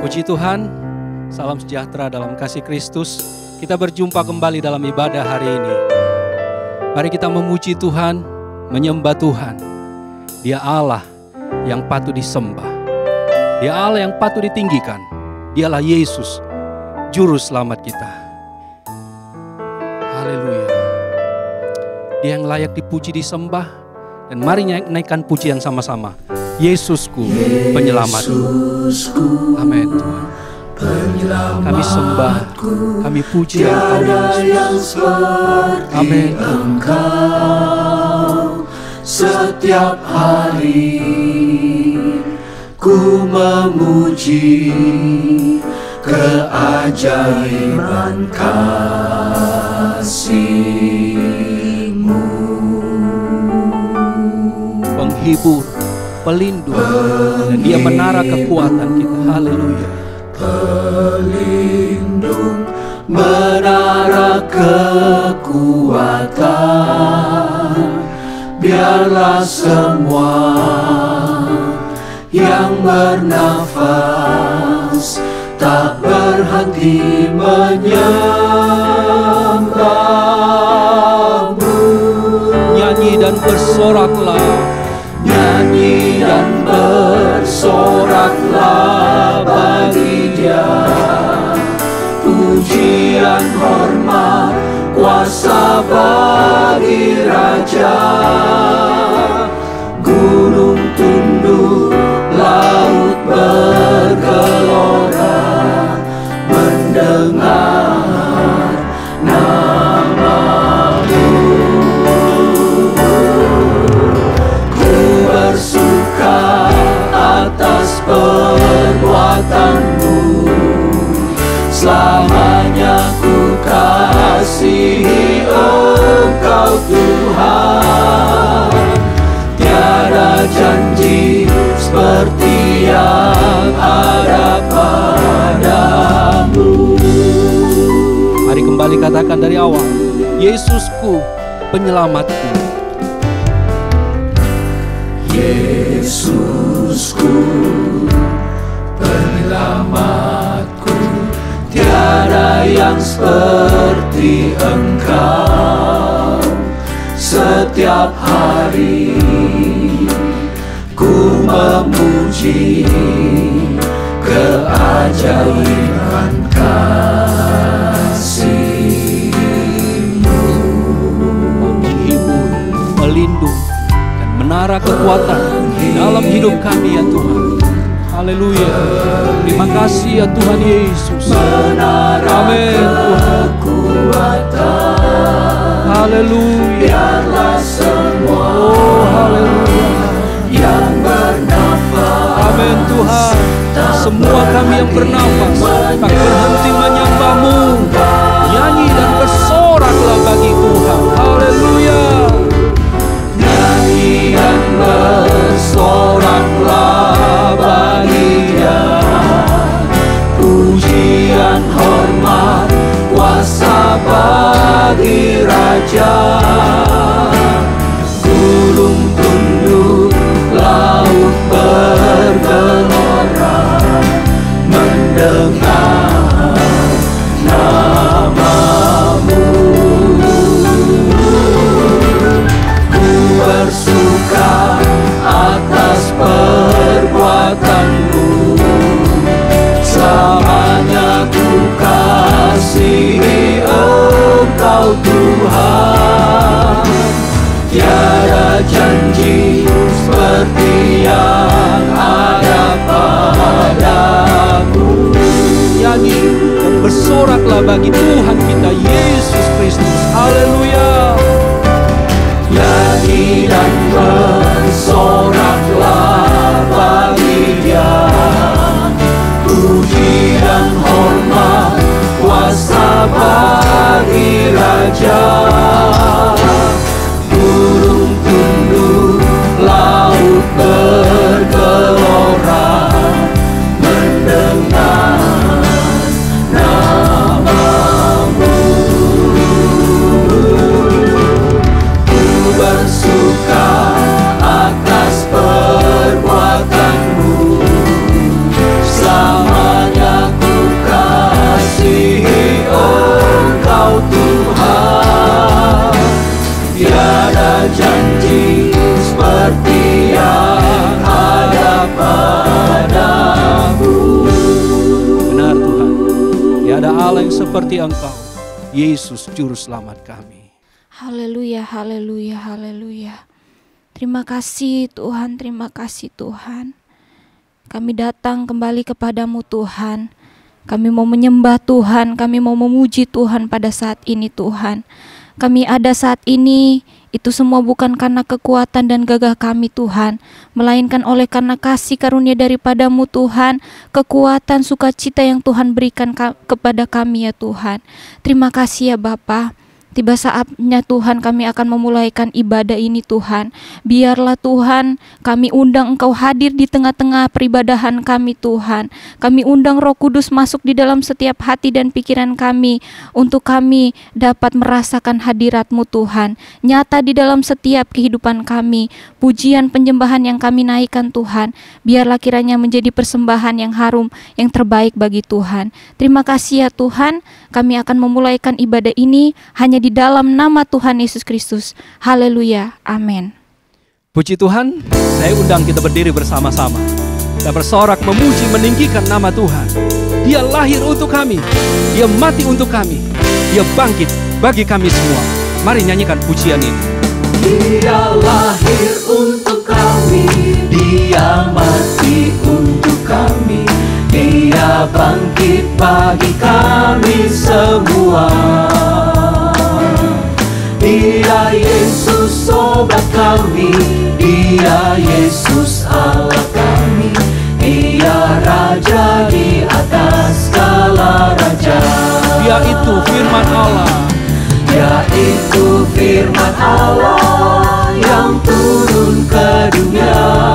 Puji Tuhan, salam sejahtera dalam kasih Kristus. Kita berjumpa kembali dalam ibadah hari ini. Mari kita memuji Tuhan, menyembah Tuhan. Dia Allah yang patut disembah. Dia Allah yang patut ditinggikan. Dialah Yesus, Juru Selamat kita. Haleluya. Dia yang layak dipuji, disembah. Dan mari naikkan pujian sama-sama. Yesusku, penyelamatku. Amin Tuhan. Kami sembah, kami puji Engkau Yesus. Amin. Engkau setiap hari ku memuji keajaiban kasih-Mu. Penghibur, pelindung, dan Dia menara kekuatan kita. Haleluya. Pelindung, menara kekuatan, biarlah semua yang bernafas tak berhenti menyembah-Mu. Nyanyi dan bersoraklah. Nyanyi dan bersoraklah bagi Dia, pujian, hormat, kuasa bagi Raja. Gunung tunduk, laut bergelora mendengar nama-Mu. Bersuka atas perbuatan-Mu, selamanya ku kasihi Engkau Tuhan. Tiada janji seperti yang ada padamu. Mari kembali katakan dari awal. Yesusku, penyelamatku. Yesusku, penyelamatku, tiada yang seperti Engkau. Setiap hari ku memuji keajaiban kasih-Mu. Penghibur, pelindung, menara kekuatan dalam hidup kami ya Tuhan. Haleluya. Terima kasih ya Tuhan Yesus. Amin Tuhan. Haleluya. Biarlah semua yang bernafas. Amin Tuhan. Semua kami yang bernafas tak berhenti menyembah-Mu. Nyanyi dan bersoraklah bagi Tuhan. Haleluya. Dan bersoraklah bagi Dia, pujian, hormat, kuasa bagi Raja. Gunung tunduk, laut bergelora mendengar nama-Mu. Bersuka atas perbuatan-Mu, selamanya ku kasihi Engkau Tuhan. Tiada janji seperti yang ada padamu. Nyanyi dan bersoraklah bagi Tuhan kita Yesus Kristus. Haleluya. Nyanyi dan bersoraklah bagi Dia, puji dan hormat, kuasa bagi Raja. Gunung tunduk, laut bergelora mendengar nama-Mu. Bersuka atas perbuatan-Mu, selamanya seperti Engkau, Yesus Juru Selamat kami. Haleluya, haleluya, haleluya. Terima kasih Tuhan, terima kasih Tuhan. Kami datang kembali kepadamu Tuhan. Kami mau menyembah Tuhan, kami mau memuji Tuhan pada saat ini Tuhan. Kami ada saat ini, itu semua bukan karena kekuatan dan gagah kami Tuhan, melainkan oleh karena kasih karunia daripadamu Tuhan, kekuatan sukacita yang Tuhan berikan kepada kami ya Tuhan. Terima kasih ya Bapa. Tiba saatnya Tuhan kami akan memulaikan ibadah ini Tuhan. Biarlah Tuhan kami undang Engkau hadir di tengah-tengah peribadahan kami Tuhan. Kami undang Roh Kudus masuk di dalam setiap hati dan pikiran kami, untuk kami dapat merasakan hadirat-Mu Tuhan, nyata di dalam setiap kehidupan kami. Pujian penyembahan yang kami naikkan Tuhan, biarlah kiranya menjadi persembahan yang harum, yang terbaik bagi Tuhan. Terima kasih ya Tuhan, kami akan memulaikan ibadah ini hanya di dalam nama Tuhan Yesus Kristus. Haleluya, amin. Puji Tuhan, saya undang kita berdiri bersama-sama. Kita bersorak memuji meninggikan nama Tuhan. Dia lahir untuk kami, Dia mati untuk kami, Dia bangkit bagi kami semua. Mari nyanyikan pujian ini. Dia lahir untuk kami, Dia mati untuk kami, Dia bangkit bagi kami semua. Dia Yesus sobat kami, Dia Yesus Allah kami, Dia Raja di atas segala raja. Dia itu firman Allah, Dia itu firman Allah yang turun ke dunia,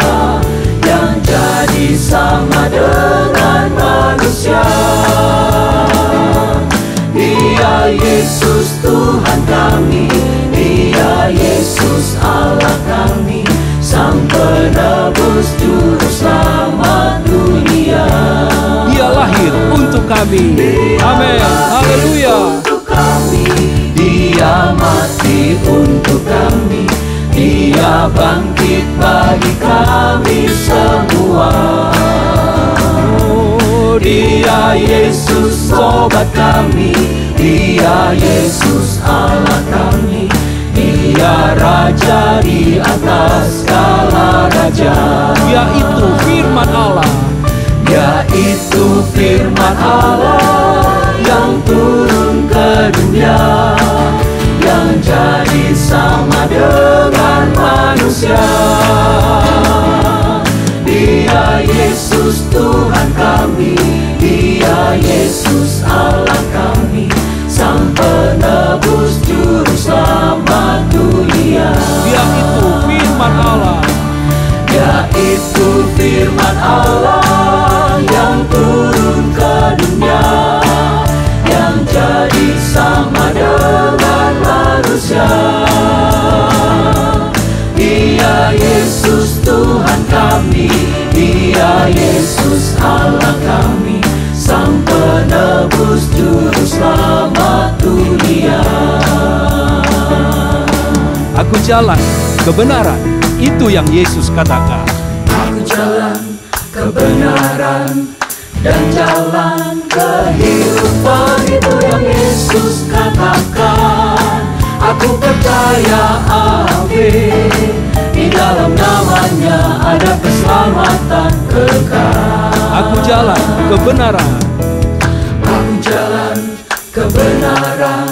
yang jadi sama dengan manusia. Dia Yesus Tuhan kami, Dia Yesus Allah kami, Sang Penebus Juru Selamat dunia. Dia lahir untuk kami. Amin. Haleluya. Untuk kami, Dia mati untuk kami, Dia bangkit bagi kami semua. Dia Yesus sobat kami, Dia Yesus Allah kami, Dia Raja di atas segala raja. Dia itu firman Allah, Dia itu firman Allah yang turun ke dunia, yang jadi sama dengan manusia. Dia Yesus Tuhan kami, Dia Yesus Allah kami, Sang Penebus Juru Selamat dunia. Dia itu firman Allah, Dia itu firman Allah yang turun ke dunia, yang jadi sama dengan manusia. Dia Yesus Tuhan kami, Dia Yesus Allah kami, Sang Penebus Juru Selamat dunia. aku jalan kebenaran, itu yang Yesus katakan. Aku jalan kebenaran dan jalan kehidupan, itu yang Yesus katakan. Aku percaya, amin, di dalam namanya ada keselamatan kekal. Aku jalan kebenaran, Aku jalan kebenaran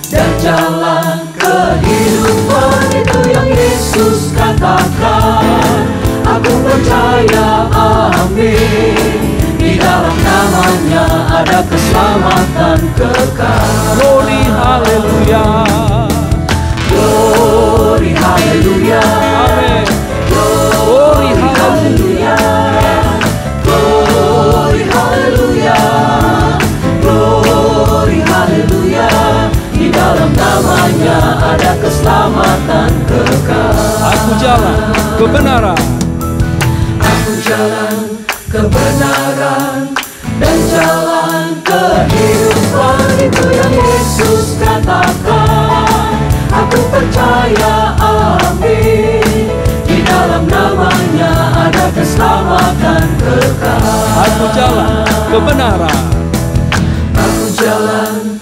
dan jalan kehidupan, itu yang Yesus katakan. Aku percaya, amin, di dalam namanya ada keselamatan kekal. glory haleluya. Glory haleluya. Amin. Glory haleluya. Glory haleluya. Glory haleluya. Di dalam namanya ada keselamatan kekal. Aku jalan kebenaran, Aku jalan kebenaran dan jalan kehidupan, itu yang Yesus katakan. Aku percaya, amin, di dalam namanya ada keselamatan kekal. aku jalan kebenaran, Aku jalan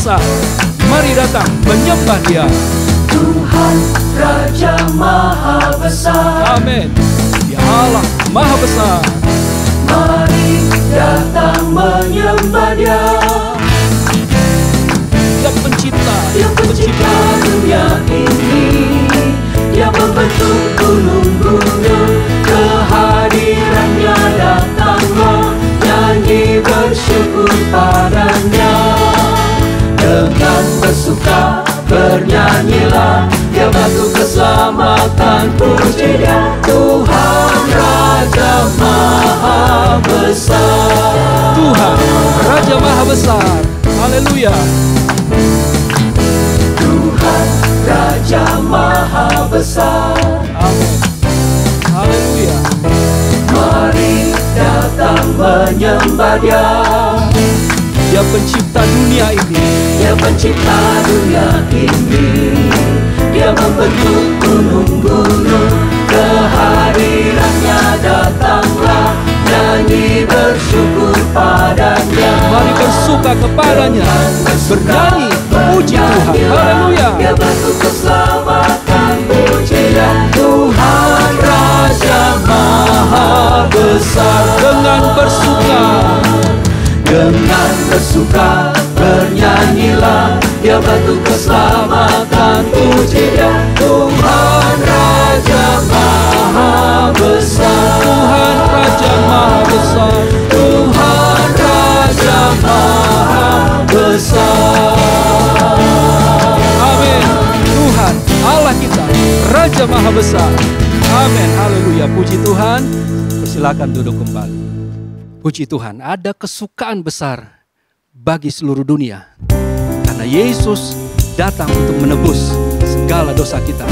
Besar. Mari datang menyembah Dia. Tuhan Raja Maha Besar. Amin. Dia Allah Maha Besar. Mari datang menyembah Dia. Dia pencipta, Dia pencipta dunia ini. Dia membentuk gunung-gunung. Kehadirannya datanglah, nyanyi bersyukur padanya. Dengan bersuka bernyanyilah, Dia batu keselamatan, puji Dia. Tuhan Raja Maha Besar. Tuhan Raja Maha Besar. Haleluya. Tuhan Raja Maha Besar. Amin. Haleluya. Mari datang menyembah Dia. Dia pencipta dunia ini. Dia pencipta dunia ini. Dia membentuk gunung-gunung. Kehadirannya datanglah, nyanyi bersyukur padanya. Mari bersuka kepadanya, bernyanyi memuji Tuhan. Haleluya. Dia batu keselamatan, puji Dia. Tuhan Raja Maha Besar. Dengan bersuka bernyanyilah, Dia batu keselamatan, puji Dia. Tuhan Raja Maha Besar. Tuhan Raja Maha Besar. Tuhan Raja Maha Besar. Amin. Tuhan Allah kita Raja Maha Besar. Amin. Haleluya. Puji Tuhan. Persilakan duduk kembali. Puji Tuhan, ada kesukaan besar bagi seluruh dunia. Karena Yesus datang untuk menebus segala dosa kita.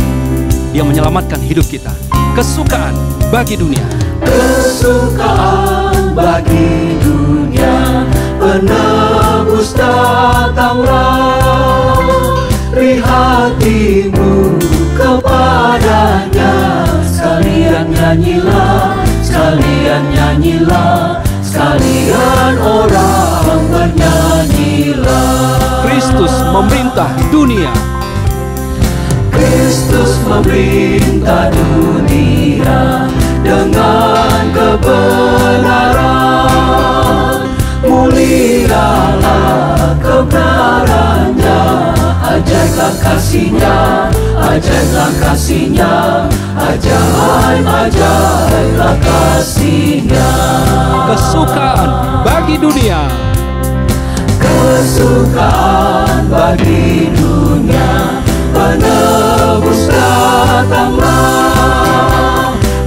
Dia menyelamatkan hidup kita. Kesukaan bagi dunia. Kesukaan bagi dunia, penebus datanglah. Beri hatimu kepadanya. Sekalian nyanyilah, sekalian nyanyilah, sekalian orang bernyanyilah. Kristus memerintah dunia. Kristus memerintah dunia dengan kebenaran. Mulialah kebenarannya, ajaiblah kasihnya, ajaiblah kasihnya, ajaiblah kasihnya. Kesukaan bagi dunia. Kesukaan bagi dunia, penebus datanglah.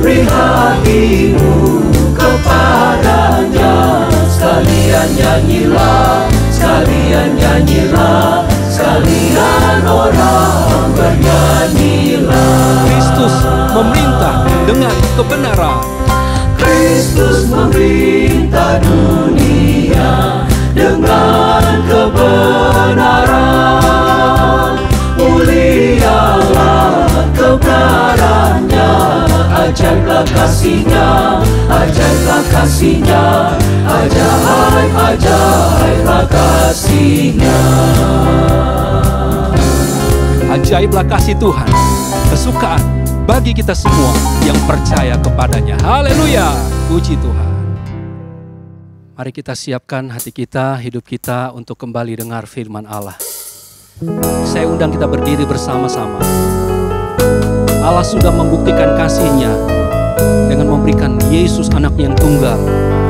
Beri hatimu kepadanya. Sekalian nyanyilah, sekalian nyanyilah, sekalian orang bernyanyilah. Kristus memerintah dengan kebenaran. Kristus memerintah dunia dengan kebenaran. Mulialah kebenarannya, ajaiblah kasihnya, ajaiblah kasihnya, ajaiblah kasihnya. Ajaiblah kasih Tuhan, kesukaan bagi kita semua yang percaya kepadanya. Haleluya, puji Tuhan. Mari kita siapkan hati kita, hidup kita untuk kembali dengar firman Allah. Saya undang kita berdiri bersama-sama. Allah sudah membuktikan kasih-Nya dengan memberikan Yesus anaknya yang tunggal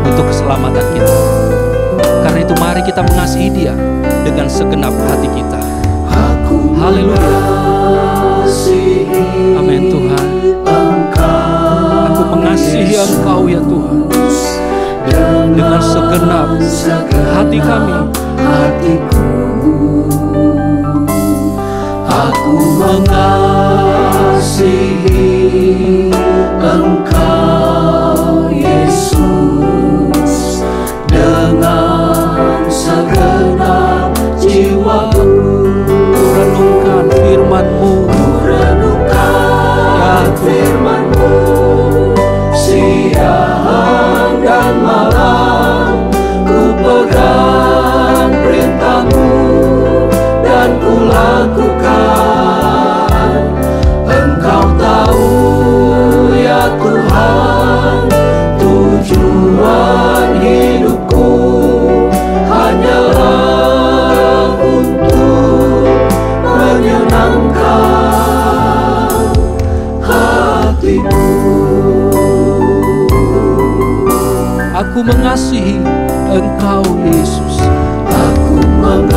untuk keselamatan kita. Karena itu mari kita mengasihi Dia dengan segenap hati kita. Haleluya. Amin Tuhan. Aku mengasihi Engkau ya Tuhan, dengan segenap hati kami. Aku mengasihi Engkau Yesus dengan segenap jiwaku. Renungkan firman-Mu, renungkan firman-Mu siang dan malam. Ku pegang perintah Aku mengasihi Engkau Yesus. Aku mengasihi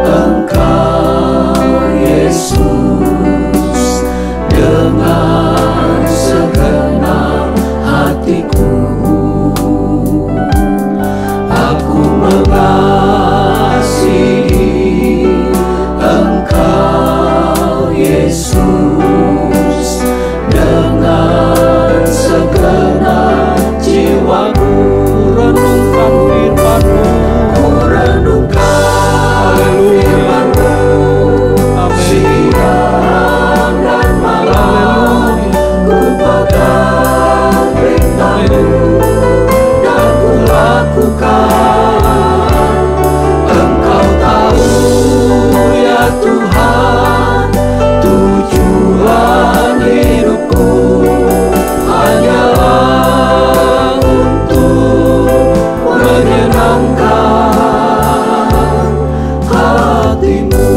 Engkau Yesus dengan segenap hatiku. Aku mengasihi Engkau Yesus dengan segenap jiwaku. Renungkan firman-Mu. Ku renungkan firman-Mu siang dan malam. Ku pegang perintah-Mu dan ku lakukan. Engkau tahu ya Tuhan, tujuan hidupku hanyalah untuk menyenangkan hati-Mu.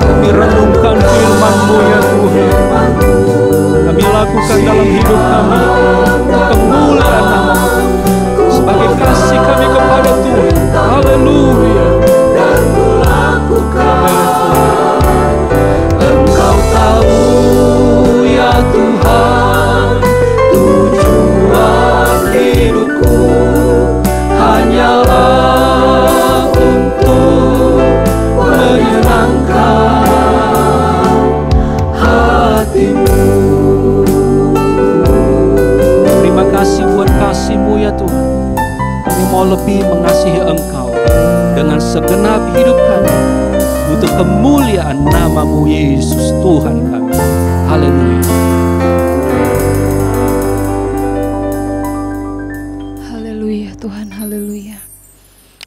Kami renungkan firman-Mu ya Tuhan. Kami lakukan dalam hidup kami kemuliaan nama-Mu sebagai kasih kami kepada Tuhan. Haleluya. Dan ku lakukan. Engkau tahu ya Tuhan, tujuan hidupku hanyalah untuk menyenangkan hati-Mu. Terima kasih buat kasih-Mu ya Tuhan. Kami mau lebih mengasihi Engkau dengan segenap hidup kami untuk kemuliaan nama-Mu Yesus Tuhan kami. Haleluya. Haleluya Tuhan, haleluya.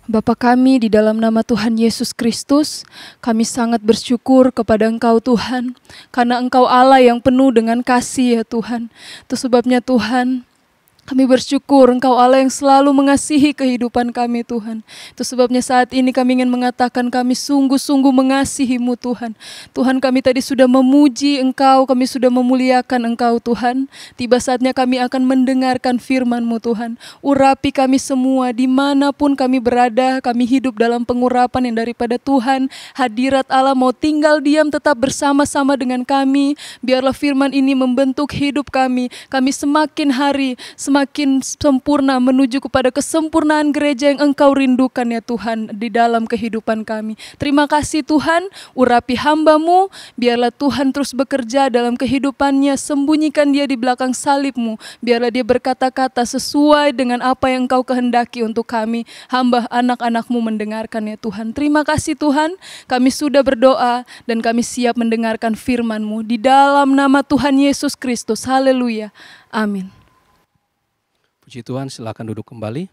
Bapa kami di dalam nama Tuhan Yesus Kristus, kami sangat bersyukur kepada Engkau Tuhan, karena Engkau Allah yang penuh dengan kasih ya Tuhan. Itu sebabnya Tuhan, kami bersyukur Engkau Allah yang selalu mengasihi kehidupan kami Tuhan. Itu sebabnya saat ini kami ingin mengatakan kami sungguh-sungguh mengasihi-Mu Tuhan. Tuhan, kami tadi sudah memuji Engkau, kami sudah memuliakan Engkau Tuhan. Tiba saatnya kami akan mendengarkan firman-Mu Tuhan. Urapi kami semua dimanapun kami berada, kami hidup dalam pengurapan yang daripada Tuhan. Hadirat Allah mau tinggal diam tetap bersama-sama dengan kami. Biarlah firman ini membentuk hidup kami. Kami semakin hari semakin sempurna menuju kepada kesempurnaan gereja yang Engkau rindukan ya Tuhan di dalam kehidupan kami. Terima kasih Tuhan, urapi hamba-Mu, biarlah Tuhan terus bekerja dalam kehidupannya, sembunyikan dia di belakang salib-Mu, biarlah dia berkata-kata sesuai dengan apa yang Engkau kehendaki untuk kami, hamba anak-anak-Mu mendengarkan ya Tuhan. Terima kasih Tuhan, kami sudah berdoa dan kami siap mendengarkan firman-Mu di dalam nama Tuhan Yesus Kristus. Haleluya. Amin. Puji Tuhan, silakan duduk kembali.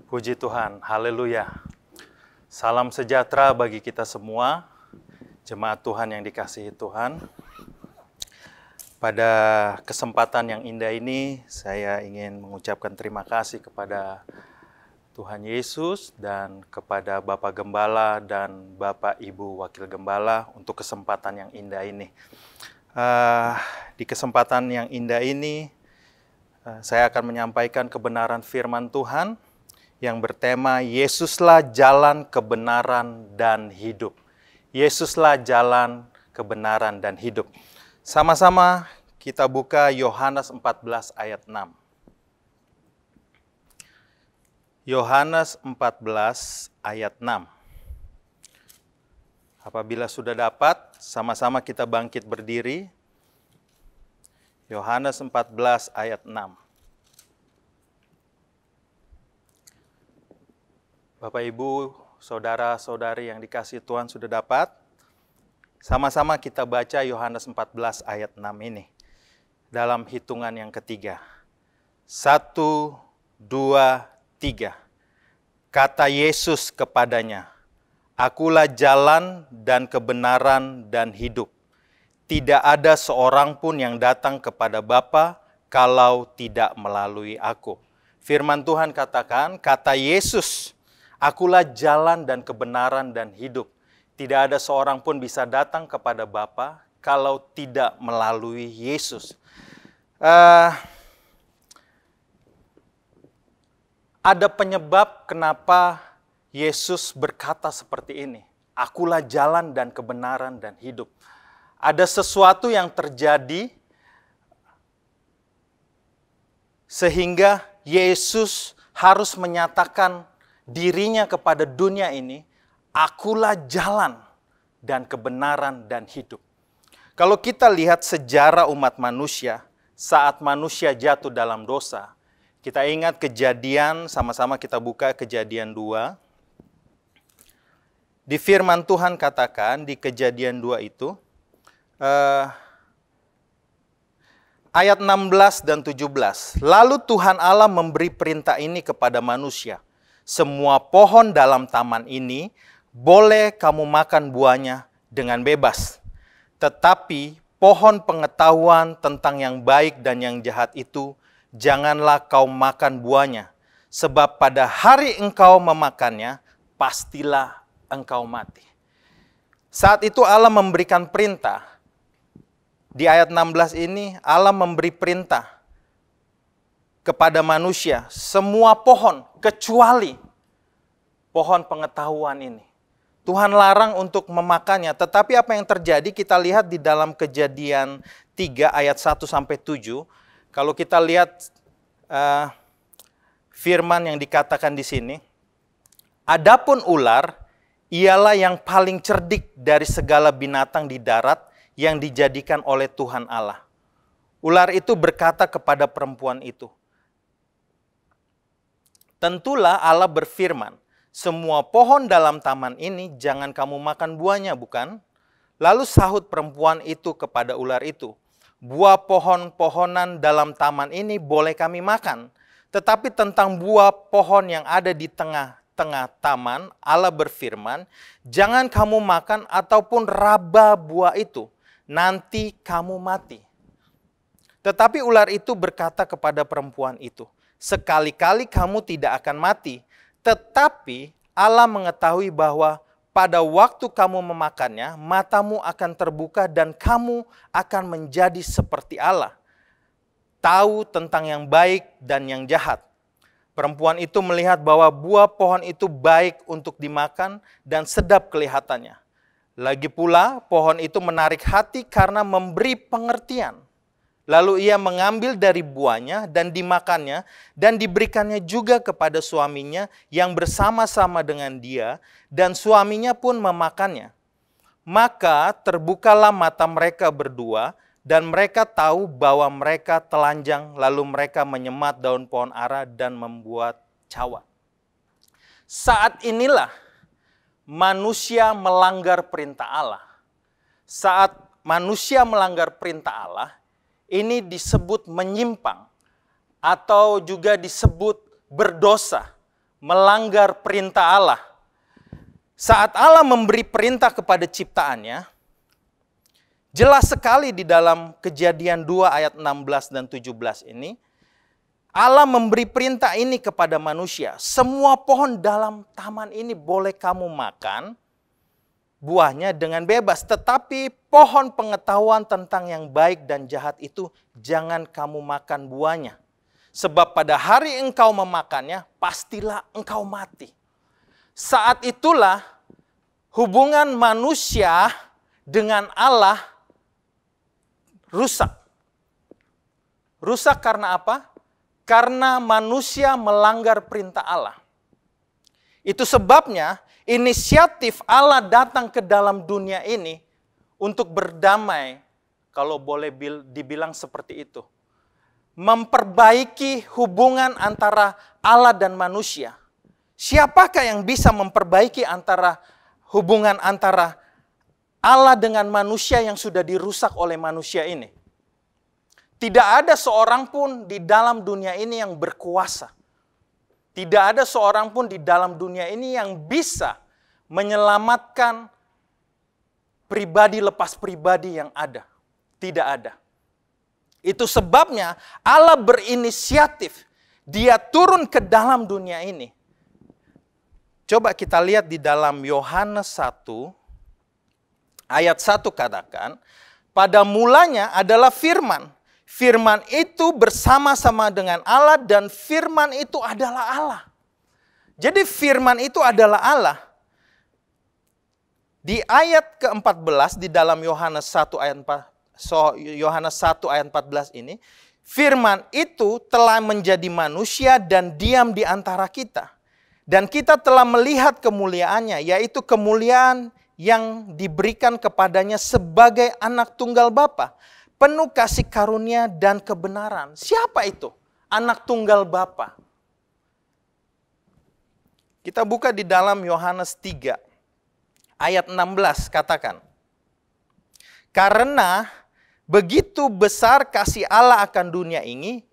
Puji Tuhan, haleluya. Salam sejahtera bagi kita semua, jemaat Tuhan yang dikasihi Tuhan. Pada kesempatan yang indah ini, saya ingin mengucapkan terima kasih kepada Tuhan Yesus dan kepada Bapak Gembala dan Bapak Ibu Wakil Gembala untuk kesempatan yang indah ini. Di kesempatan yang indah ini, saya akan menyampaikan kebenaran firman Tuhan yang bertema Yesuslah jalan kebenaran dan hidup. Yesuslah jalan kebenaran dan hidup. Sama-sama kita buka Yohanes 14 ayat 6. Yohanes 14 ayat 6. Apabila sudah dapat, sama-sama kita bangkit berdiri. Yohanes 14 ayat 6. Bapak, Ibu, Saudara-saudari yang dikasihi Tuhan sudah dapat? Sama-sama kita baca Yohanes 14 ayat 6 ini. Dalam hitungan yang ketiga. 1, 2, 3. Kata Yesus kepadanya, "Akulah jalan dan kebenaran dan hidup. Tidak ada seorang pun yang datang kepada Bapa kalau tidak melalui aku." Firman Tuhan katakan, kata Yesus, "Akulah jalan dan kebenaran dan hidup. Tidak ada seorang pun bisa datang kepada Bapa kalau tidak melalui Yesus." Ada penyebab kenapa Yesus berkata seperti ini. Akulah jalan dan kebenaran dan hidup. Ada sesuatu yang terjadi sehingga Yesus harus menyatakan dirinya kepada dunia ini, akulah jalan dan kebenaran dan hidup. Kalau kita lihat sejarah umat manusia, saat manusia jatuh dalam dosa, kita ingat Kejadian, sama-sama kita buka Kejadian 2. Di firman Tuhan katakan, di Kejadian 2 itu, ayat 16 dan 17. Lalu Tuhan Allah memberi perintah ini kepada manusia. Semua pohon dalam taman ini boleh kamu makan buahnya dengan bebas. Tetapi pohon pengetahuan tentang yang baik dan yang jahat itu, janganlah kau makan buahnya, sebab pada hari engkau memakannya, pastilah engkau mati. Saat itu Allah memberikan perintah. Di ayat 16 ini, Allah memberi perintah kepada manusia, semua pohon, kecuali pohon pengetahuan ini. Tuhan larang untuk memakannya, tetapi apa yang terjadi kita lihat di dalam Kejadian 3 ayat 1-7. Kalau kita lihat firman yang dikatakan di sini, adapun ular ialah yang paling cerdik dari segala binatang di darat yang dijadikan oleh Tuhan Allah. Ular itu berkata kepada perempuan itu, tentulah Allah berfirman, semua pohon dalam taman ini jangan kamu makan buahnya, bukan? Lalu sahut perempuan itu kepada ular itu, buah pohon-pohonan dalam taman ini boleh kami makan. Tetapi tentang buah pohon yang ada di tengah-tengah taman, Allah berfirman, jangan kamu makan ataupun raba buah itu, nanti kamu mati. Tetapi ular itu berkata kepada perempuan itu, sekali-kali kamu tidak akan mati. Tetapi Allah mengetahui bahwa pada waktu kamu memakannya, matamu akan terbuka dan kamu akan menjadi seperti Allah. Tahu tentang yang baik dan yang jahat. Perempuan itu melihat bahwa buah pohon itu baik untuk dimakan dan sedap kelihatannya. Lagi pula pohon itu menarik hati karena memberi pengertian. Lalu ia mengambil dari buahnya dan dimakannya dan diberikannya juga kepada suaminya yang bersama-sama dengan dia, dan suaminya pun memakannya. Maka terbukalah mata mereka berdua dan mereka tahu bahwa mereka telanjang, lalu mereka menyemat daun pohon ara dan membuat cawat. Saat inilah manusia melanggar perintah Allah. Saat manusia melanggar perintah Allah, ini disebut menyimpang atau juga disebut berdosa, melanggar perintah Allah. Saat Allah memberi perintah kepada ciptaannya, jelas sekali di dalam Kejadian 2 ayat 16 dan 17 ini, Allah memberi perintah ini kepada manusia. Semua pohon dalam taman ini boleh kamu makan buahnya dengan bebas. Tetapi pohon pengetahuan tentang yang baik dan jahat itu jangan kamu makan buahnya. Sebab pada hari engkau memakannya, pastilah engkau mati. Saat itulah hubungan manusia dengan Allah rusak. Rusak karena apa? Karena manusia melanggar perintah Allah. Itu sebabnya inisiatif Allah datang ke dalam dunia ini untuk berdamai, kalau boleh dibilang seperti itu. Memperbaiki hubungan antara Allah dan manusia. Siapakah yang bisa memperbaiki hubungan antara Allah dengan manusia yang sudah dirusak oleh manusia ini? Tidak ada seorang pun di dalam dunia ini yang berkuasa. Tidak ada seorang pun di dalam dunia ini yang bisa menyelamatkan pribadi lepas pribadi yang ada. Tidak ada. Itu sebabnya Allah berinisiatif. Dia turun ke dalam dunia ini. Coba kita lihat di dalam Yohanes 1, ayat 1 katakan, pada mulanya adalah firman. Firman itu bersama-sama dengan Allah dan firman itu adalah Allah. Jadi firman itu adalah Allah. Di ayat ke-14 di dalam Yohanes 1 ayat 14 ini, firman itu telah menjadi manusia dan diam di antara kita. Dan kita telah melihat kemuliaannya, yaitu kemuliaan yang diberikan kepadanya sebagai anak tunggal Bapa, penuh kasih karunia dan kebenaran. Siapa itu? Anak tunggal Bapa. Kita buka di dalam Yohanes 3 ayat 16 katakan. Karena begitu besar kasih Allah akan dunia ini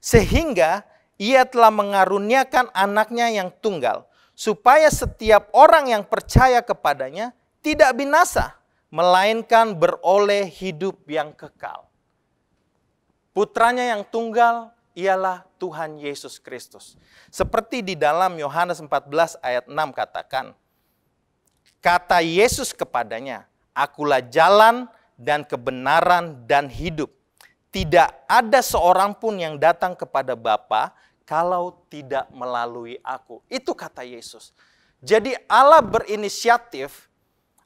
sehingga Ia telah mengaruniakan anaknya yang tunggal, supaya setiap orang yang percaya kepadanya tidak binasa, melainkan beroleh hidup yang kekal. Putranya yang tunggal ialah Tuhan Yesus Kristus. Seperti di dalam Yohanes 14 ayat 6 katakan, kata Yesus kepadanya, akulah jalan dan kebenaran dan hidup. Tidak ada seorang pun yang datang kepada Bapa kalau tidak melalui aku. Itu kata Yesus. Jadi Allah berinisiatif,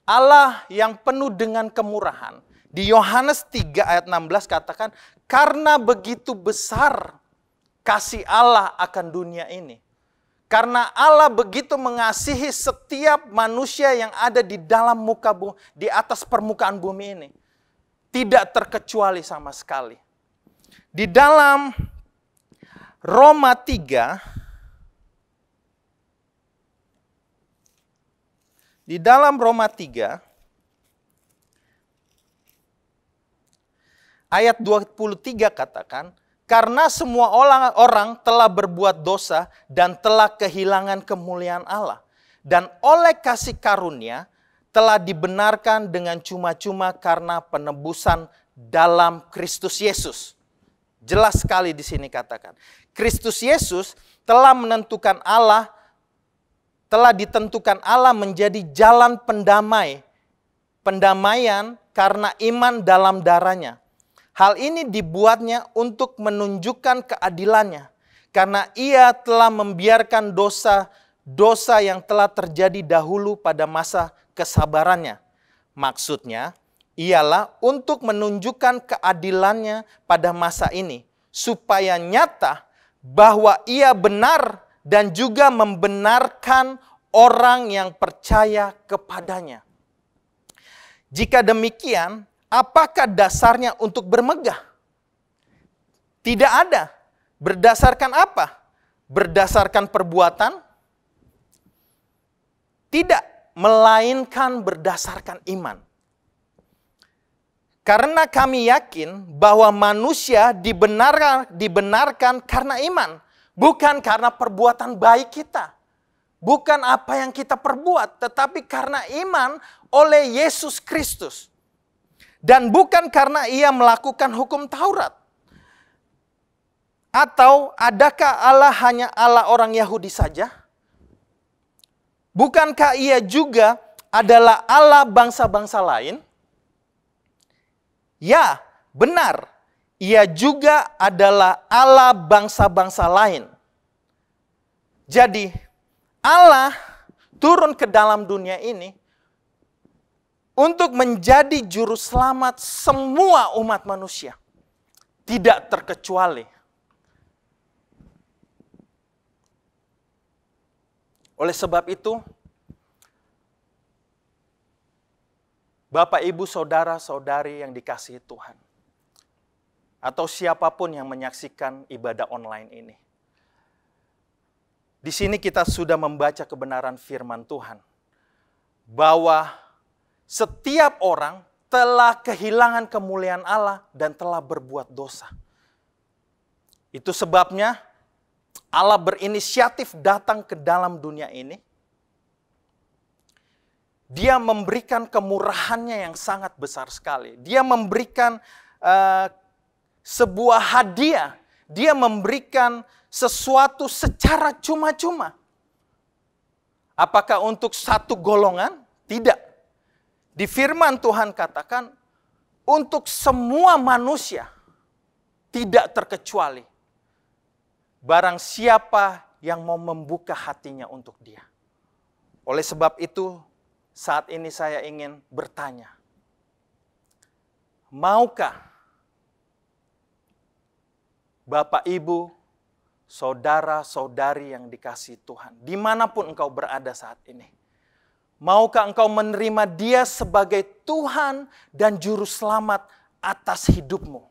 Allah yang penuh dengan kemurahan. Di Yohanes 3 ayat 16 katakan, karena begitu besar kasih Allah akan dunia ini. Karena Allah begitu mengasihi setiap manusia yang ada di dalam muka bumi, di atas permukaan bumi ini. Tidak terkecuali sama sekali. Di dalam Roma 3, ayat 23 katakan, karena semua orang telah berbuat dosa dan telah kehilangan kemuliaan Allah. Dan oleh kasih karunia telah dibenarkan dengan cuma-cuma karena penebusan dalam Kristus Yesus. Jelas sekali di sini katakan. Kristus Yesus telah ditentukan Allah menjadi jalan pendamaian karena iman dalam darahnya. Hal ini dibuatnya untuk menunjukkan keadilannya. Karena ia telah membiarkan dosa yang telah terjadi dahulu pada masa kesabarannya. Maksudnya ialah untuk menunjukkan keadilannya pada masa ini. Supaya nyata bahwa ia benar dan juga membenarkan orang yang percaya kepadanya. Jika demikian, apakah dasarnya untuk bermegah? Tidak ada. Berdasarkan apa? Berdasarkan perbuatan? Tidak, melainkan berdasarkan iman. Karena kami yakin bahwa manusia dibenarkan karena iman. Bukan karena perbuatan baik kita. Bukan apa yang kita perbuat. Tetapi karena iman oleh Yesus Kristus. Dan bukan karena ia melakukan hukum Taurat. Atau adakah Allah hanya Allah orang Yahudi saja? Bukankah ia juga adalah Allah bangsa-bangsa lain? Ya, benar. Ia juga adalah Allah bangsa-bangsa lain. Jadi, Allah turun ke dalam dunia ini untuk menjadi juru selamat semua umat manusia. Tidak terkecuali. Oleh sebab itu, Bapak, Ibu, Saudara-saudari yang dikasihi Tuhan, atau siapapun yang menyaksikan ibadah online ini. Di sini kita sudah membaca kebenaran firman Tuhan, bahwa setiap orang telah kehilangan kemuliaan Allah dan telah berbuat dosa. Itu sebabnya Allah berinisiatif datang ke dalam dunia ini. Dia memberikan kemurahannya yang sangat besar sekali. Dia memberikan sebuah hadiah. Dia memberikan sesuatu secara cuma-cuma. Apakah untuk satu golongan? Tidak. Di firman Tuhan katakan, untuk semua manusia, tidak terkecuali. Barang siapa yang mau membuka hatinya untuk dia. Oleh sebab itu, saat ini saya ingin bertanya, maukah Bapak, Ibu, saudara-saudari yang dikasihi Tuhan, dimanapun engkau berada saat ini, maukah engkau menerima Dia sebagai Tuhan dan Juru Selamat atas hidupmu?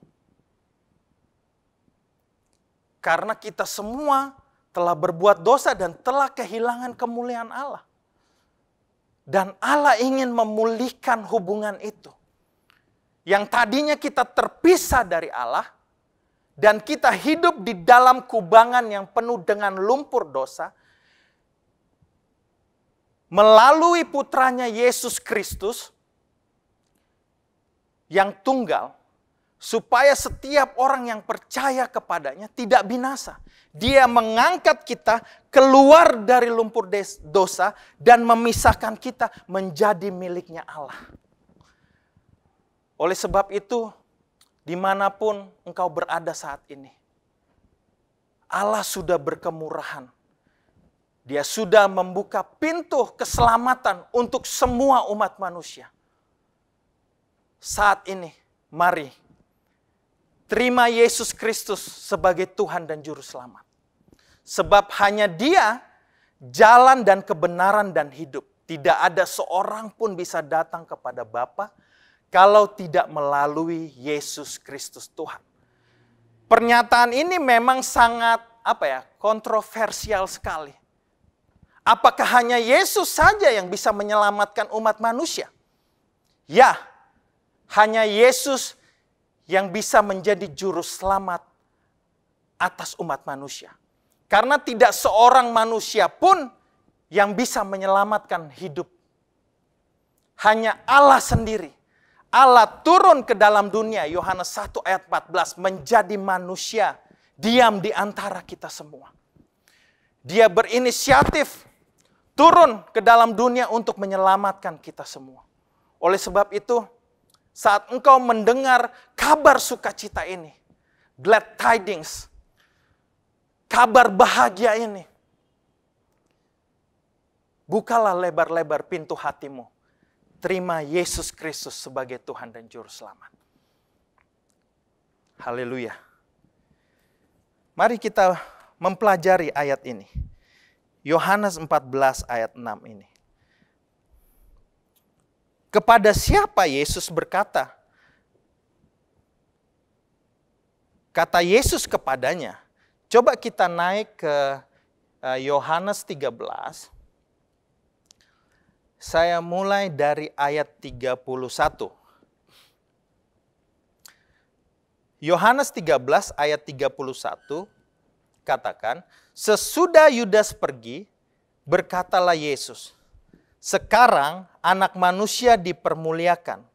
Karena kita semua telah berbuat dosa dan telah kehilangan kemuliaan Allah. Dan Allah ingin memulihkan hubungan itu. Yang tadinya kita terpisah dari Allah, dan kita hidup di dalam kubangan yang penuh dengan lumpur dosa, melalui putranya Yesus Kristus, yang tunggal, supaya setiap orang yang percaya kepadanya tidak binasa. Dia mengangkat kita keluar dari lumpur dosa dan memisahkan kita menjadi miliknya Allah. Oleh sebab itu, dimanapun engkau berada saat ini, Allah sudah berkemurahan. Dia sudah membuka pintu keselamatan untuk semua umat manusia. Saat ini, mari terima Yesus Kristus sebagai Tuhan dan Juru Selamat. Sebab hanya Dia jalan dan kebenaran dan hidup. Tidak ada seorang pun bisa datang kepada Bapa kalau tidak melalui Yesus Kristus Tuhan. Pernyataan ini memang sangat kontroversial sekali. Apakah hanya Yesus saja yang bisa menyelamatkan umat manusia? Ya, hanya Yesus yang bisa menjadi juru selamat atas umat manusia. Karena tidak seorang manusia pun yang bisa menyelamatkan hidup. Hanya Allah sendiri. Allah turun ke dalam dunia, Yohanes 1 ayat 14, menjadi manusia, diam di antara kita semua. Dia berinisiatif turun ke dalam dunia untuk menyelamatkan kita semua. Oleh sebab itu, saat engkau mendengar kabar sukacita ini, glad tidings, kabar bahagia ini, bukalah lebar-lebar pintu hatimu. Terima Yesus Kristus sebagai Tuhan dan Juru Selamat. Haleluya. Mari kita mempelajari ayat ini. Yohanes 14 ayat 6 ini. Kepada siapa Yesus berkata? Kata Yesus kepadanya. Coba kita naik ke Yohanes 13. Saya mulai dari ayat 31. Yohanes 13 ayat 31 katakan, sesudah Yudas pergi, berkatalah Yesus, sekarang anak manusia dipermuliakan,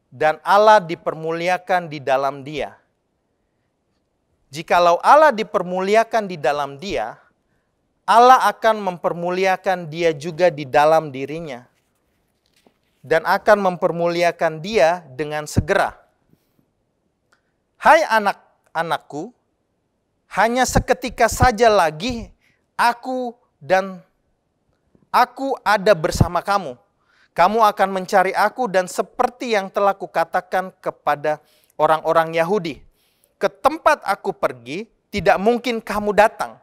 dan Allah dipermuliakan di dalam dia. Jikalau Allah dipermuliakan di dalam dia, Allah akan mempermuliakan dia juga di dalam dirinya. Dan akan mempermuliakan dia dengan segera. Hai anak-anakku, hanya seketika saja lagi aku ada bersama kamu. Kamu akan mencari aku dan seperti yang telah kukatakan kepada orang-orang Yahudi. Ke tempat aku pergi, tidak mungkin kamu datang.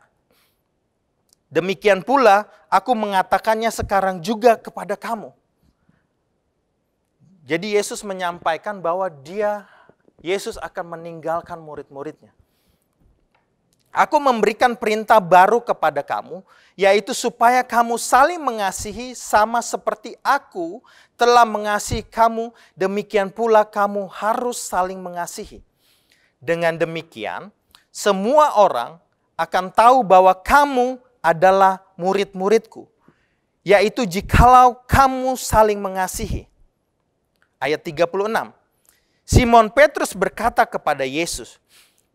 Demikian pula aku mengatakannya sekarang juga kepada kamu. Jadi Yesus menyampaikan bahwa Yesus akan meninggalkan murid-muridnya. Aku memberikan perintah baru kepada kamu, yaitu supaya kamu saling mengasihi sama seperti aku telah mengasihi kamu, demikian pula kamu harus saling mengasihi. Dengan demikian, semua orang akan tahu bahwa kamu adalah murid-muridku, yaitu jikalau kamu saling mengasihi. Ayat 36. Simon Petrus berkata kepada Yesus,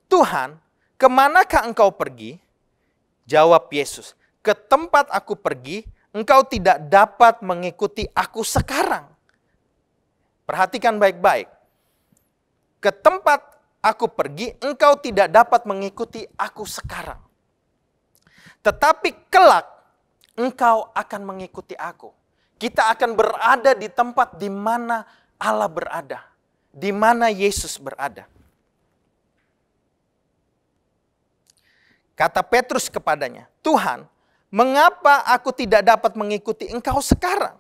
Tuhan, kemanakah engkau pergi? Jawab Yesus, ke tempat aku pergi, engkau tidak dapat mengikuti aku sekarang. Perhatikan baik-baik. Ke tempat aku pergi, engkau tidak dapat mengikuti aku sekarang. Tetapi kelak, engkau akan mengikuti aku. Kita akan berada di tempat di mana Allah berada, di mana Yesus berada. Kata Petrus kepadanya, Tuhan, mengapa aku tidak dapat mengikuti engkau sekarang?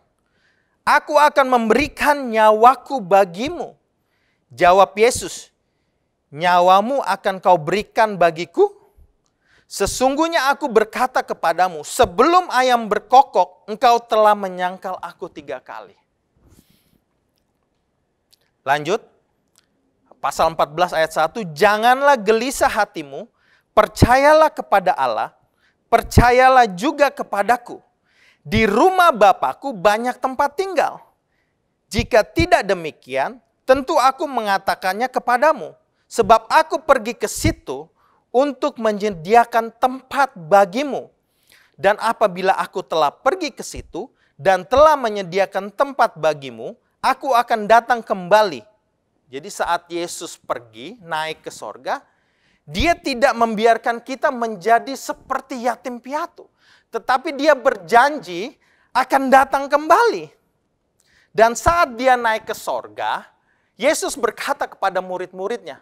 Aku akan memberikan nyawaku bagimu. Jawab Yesus, nyawamu akan kau berikan bagiku? Sesungguhnya aku berkata kepadamu, sebelum ayam berkokok, engkau telah menyangkal aku 3 kali. Lanjut, pasal 14 ayat 1, janganlah gelisah hatimu, percayalah kepada Allah, percayalah juga kepadaku. Di rumah Bapakku banyak tempat tinggal. Jika tidak demikian, tentu aku mengatakannya kepadamu. Sebab aku pergi ke situ untuk menyediakan tempat bagimu. Dan apabila aku telah pergi ke situ dan telah menyediakan tempat bagimu, aku akan datang kembali. Jadi saat Yesus pergi naik ke sorga, dia tidak membiarkan kita menjadi seperti yatim piatu. Tetapi dia berjanji akan datang kembali. Dan saat dia naik ke sorga, Yesus berkata kepada murid-muridnya.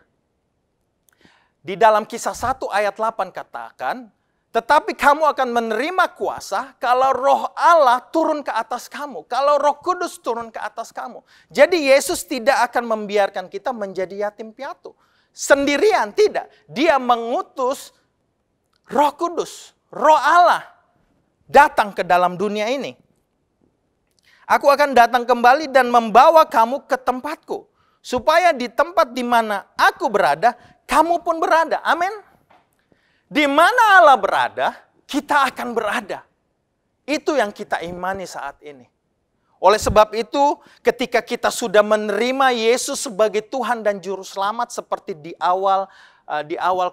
Di dalam Kisah 1 ayat 8 katakan, tetapi kamu akan menerima kuasa kalau Roh Allah turun ke atas kamu. Kalau Roh Kudus turun ke atas kamu. Jadi Yesus tidak akan membiarkan kita menjadi yatim piatu. Sendirian, tidak. Dia mengutus Roh Kudus, Roh Allah datang ke dalam dunia ini. Aku akan datang kembali dan membawa kamu ke tempatku. Supaya di tempat di mana aku berada, kamu pun berada. Amin. Di mana Allah berada, kita akan berada. Itu yang kita imani saat ini. Oleh sebab itu, ketika kita sudah menerima Yesus sebagai Tuhan dan Juru Selamat, seperti di awal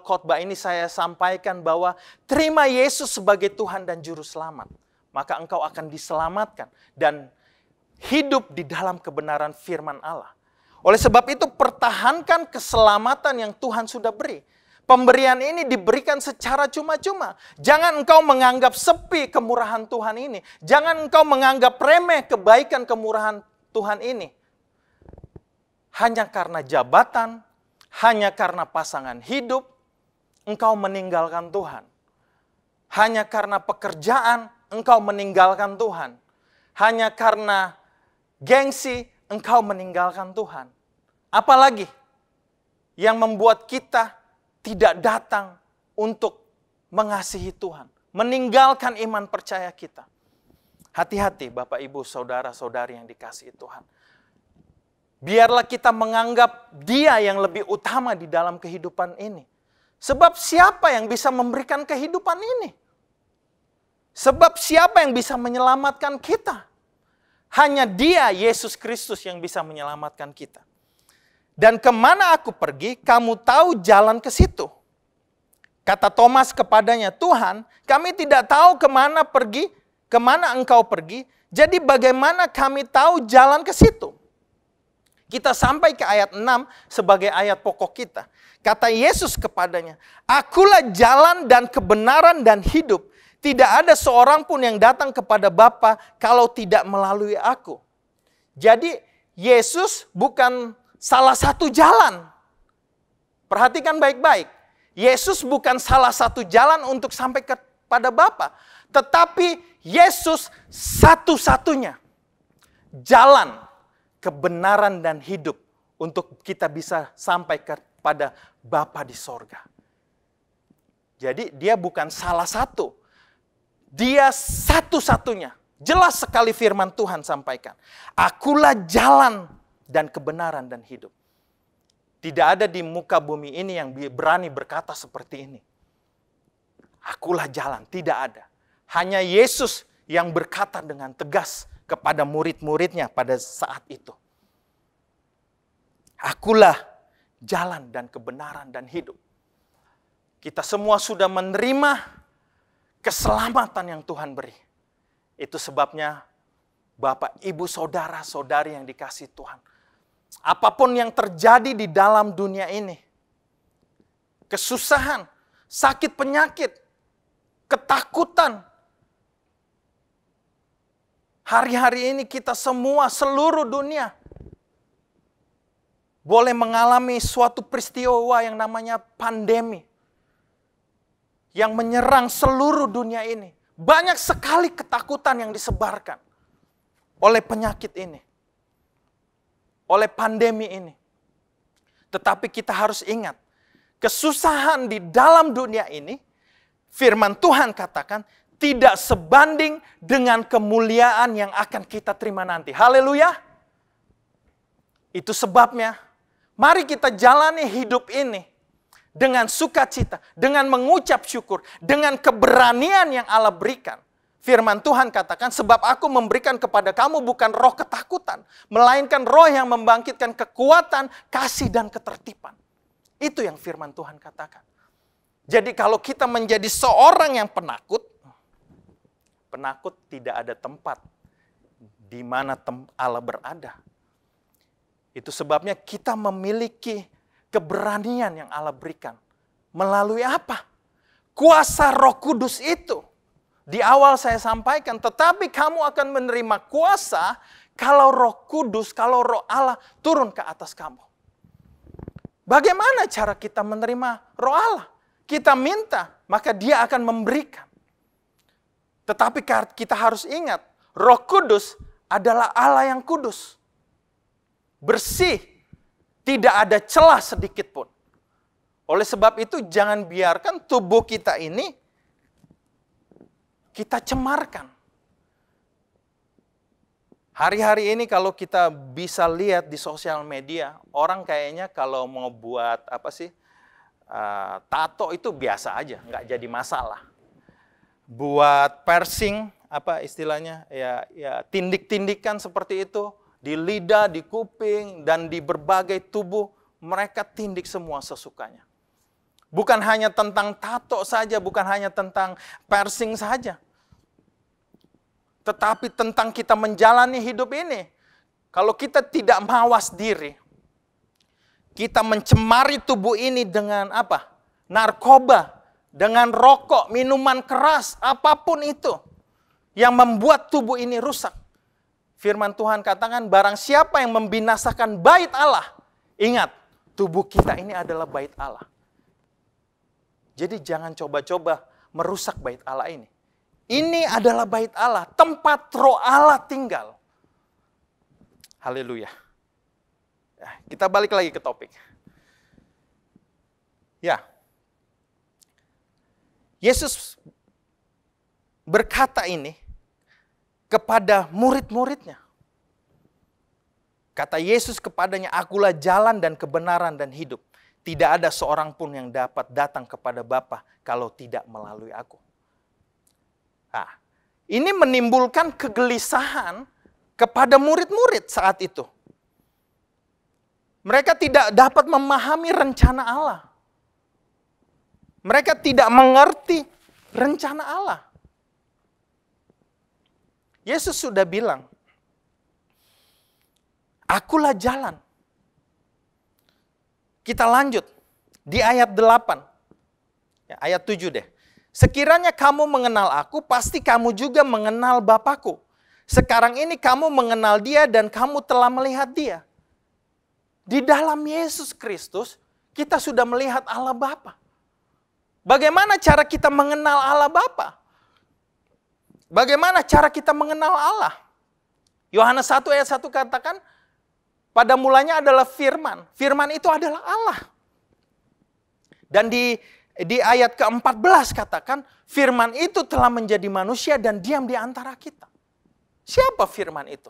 khotbah ini saya sampaikan bahwa terima Yesus sebagai Tuhan dan Juru Selamat, maka engkau akan diselamatkan dan hidup di dalam kebenaran firman Allah. Oleh sebab itu, pertahankan keselamatan yang Tuhan sudah beri. Pemberian ini diberikan secara cuma-cuma. Jangan engkau menganggap sepi kemurahan Tuhan ini. Jangan engkau menganggap remeh kebaikan kemurahan Tuhan ini. Hanya karena jabatan, hanya karena pasangan hidup, engkau meninggalkan Tuhan. Hanya karena pekerjaan, engkau meninggalkan Tuhan. Hanya karena gengsi, engkau meninggalkan Tuhan. Apalagi yang membuat kita tidak datang untuk mengasihi Tuhan. Meninggalkan iman percaya kita. Hati-hati Bapak, Ibu, Saudara-saudari yang dikasihi Tuhan. Biarlah kita menganggap Dia yang lebih utama di dalam kehidupan ini. Sebab siapa yang bisa memberikan kehidupan ini? Sebab siapa yang bisa menyelamatkan kita? Hanya Dia, Yesus Kristus, yang bisa menyelamatkan kita. Dan kemana aku pergi, kamu tahu jalan ke situ. Kata Thomas kepadanya, Tuhan, kami tidak tahu kemana engkau pergi, jadi bagaimana kami tahu jalan ke situ? Kita sampai ke ayat 6 sebagai ayat pokok kita. Kata Yesus kepadanya, akulah jalan dan kebenaran dan hidup. Tidak ada seorang pun yang datang kepada Bapa kalau tidak melalui aku. Jadi Yesus bukan salah satu jalan. Perhatikan baik-baik. Yesus bukan salah satu jalan untuk sampai kepada Bapa. Tetapi Yesus satu-satunya jalan, kebenaran dan hidup untuk kita bisa sampai kepada Bapa di sorga. Jadi dia bukan salah satu. Dia satu-satunya. Jelas sekali firman Tuhan sampaikan. Akulah jalan dan kebenaran dan hidup. Tidak ada di muka bumi ini yang berani berkata seperti ini. Akulah jalan, tidak ada. Hanya Yesus yang berkata dengan tegas kepada murid-muridnya pada saat itu. Akulah jalan dan kebenaran dan hidup. Kita semua sudah menerima keselamatan yang Tuhan beri. Itu sebabnya Bapak, Ibu, Saudara, Saudari yang dikasihi Tuhan. Apapun yang terjadi di dalam dunia ini, kesusahan, sakit penyakit, ketakutan, hari-hari ini kita semua, seluruh dunia, boleh mengalami suatu peristiwa yang namanya pandemi, yang menyerang seluruh dunia ini. Banyak sekali ketakutan yang disebarkan oleh penyakit ini, oleh pandemi ini. Tetapi kita harus ingat, kesusahan di dalam dunia ini, firman Tuhan katakan, tidak sebanding dengan kemuliaan yang akan kita terima nanti. Haleluya. Itu sebabnya, mari kita jalani hidup ini dengan sukacita, dengan mengucap syukur, dengan keberanian yang Allah berikan. Firman Tuhan katakan, sebab aku memberikan kepada kamu bukan roh ketakutan, melainkan roh yang membangkitkan kekuatan, kasih, dan ketertiban. Itu yang firman Tuhan katakan. Jadi kalau kita menjadi seorang yang penakut, penakut tidak ada tempat di mana Allah berada. Itu sebabnya kita memiliki keberanian yang Allah berikan. Melalui apa? Kuasa Roh Kudus itu. Di awal saya sampaikan, tetapi kamu akan menerima kuasa kalau Roh Kudus, kalau Roh Allah turun ke atas kamu. Bagaimana cara kita menerima Roh Allah? Kita minta, maka Dia akan memberikan. Tetapi kita harus ingat, Roh Kudus adalah Allah yang kudus. Bersih, tidak ada celah sedikit pun. Oleh sebab itu jangan biarkan tubuh kita ini kita cemarkan. Hari-hari ini kalau kita bisa lihat di sosial media, orang kayaknya kalau mau buat tato itu biasa aja, nggak jadi masalah. Buat piercing, istilahnya, ya tindik-tindikan seperti itu, di lidah, di kuping, dan di berbagai tubuh, mereka tindik semua sesukanya. Bukan hanya tentang tato saja, bukan hanya tentang piercing saja. Tetapi tentang kita menjalani hidup ini. Kalau kita tidak mawas diri, kita mencemari tubuh ini dengan apa? Narkoba, dengan rokok, minuman keras, apapun itu yang membuat tubuh ini rusak. Firman Tuhan katakan, barang siapa yang membinasakan bait Allah, ingat, tubuh kita ini adalah bait Allah. Jadi jangan coba-coba merusak bait Allah ini. Ini adalah bait Allah, tempat Roh Allah tinggal. Haleluya. Kita balik lagi ke topik. Ya. Yesus berkata ini kepada murid-muridnya. Kata Yesus kepadanya, akulah jalan dan kebenaran dan hidup. Tidak ada seorang pun yang dapat datang kepada Bapa kalau tidak melalui aku. Nah, ini menimbulkan kegelisahan kepada murid-murid saat itu. Mereka tidak dapat memahami rencana Allah. Mereka tidak mengerti rencana Allah. Yesus sudah bilang, akulah jalan. Kita lanjut di ayat 8. Ayat 7 deh. Sekiranya kamu mengenal aku, pasti kamu juga mengenal Bapakku. Sekarang ini kamu mengenal Dia dan kamu telah melihat Dia. Di dalam Yesus Kristus, kita sudah melihat Allah Bapa. Bagaimana cara kita mengenal Allah Bapa? Bagaimana cara kita mengenal Allah? Yohanes 1 ayat 1 katakan, pada mulanya adalah firman. Firman itu adalah Allah. Dan di di ayat ke-14 katakan, firman itu telah menjadi manusia dan diam di antara kita. Siapa firman itu?